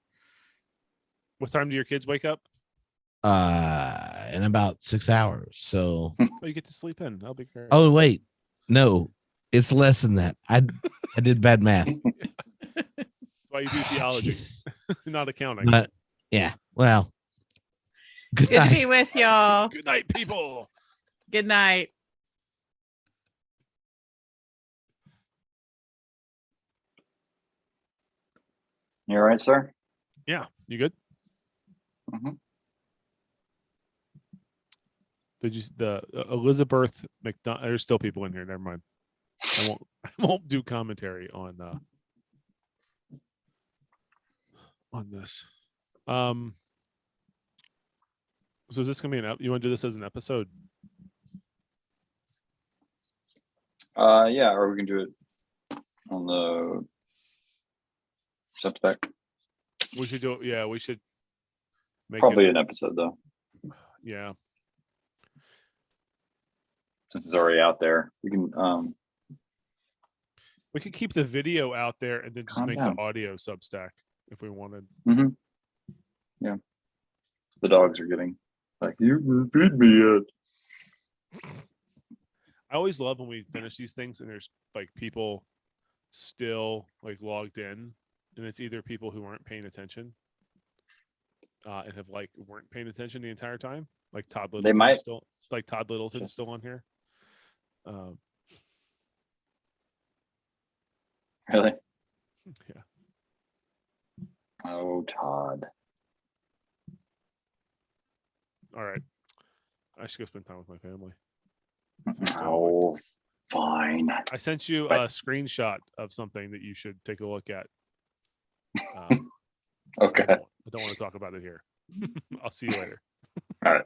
What time do your kids wake up? in about 6 hours. So Oh, you get to sleep in. That'll be great. oh wait, no, it's less than that. I did bad math. That's why you do theology, Jesus. not accounting. But yeah, well, good Good to night. be with y'all. Good night, people. Good night. You all right, sir? Yeah, you good? Mhm. Did you the Elizabeth McDonald? There's still people in here. Never mind. I won't. I won't do commentary on this. So is this gonna be you want to do this as an episode? Yeah, or we can do it on the back. We should do it. Yeah, we should make Probably it. an episode though, Yeah. since it's already out there. We can We could keep the video out there and then just Calm make down. the audio Substack if we wanted. yeah. The dogs are getting like, you didn't feed me yet. I always love when we finish these things and there's like people still like logged in, and it's either people who aren't paying attention and have like weren't paying attention the entire time, like Todd Littleton. might. Still like Todd Littleton's still on here. Really? Yeah. Oh, Todd. All right. I should go spend time with my family. Oh, fine. I sent you Right. a screenshot of something that you should take a look at. Okay. I don't want to talk about it here. I'll see you later. All right.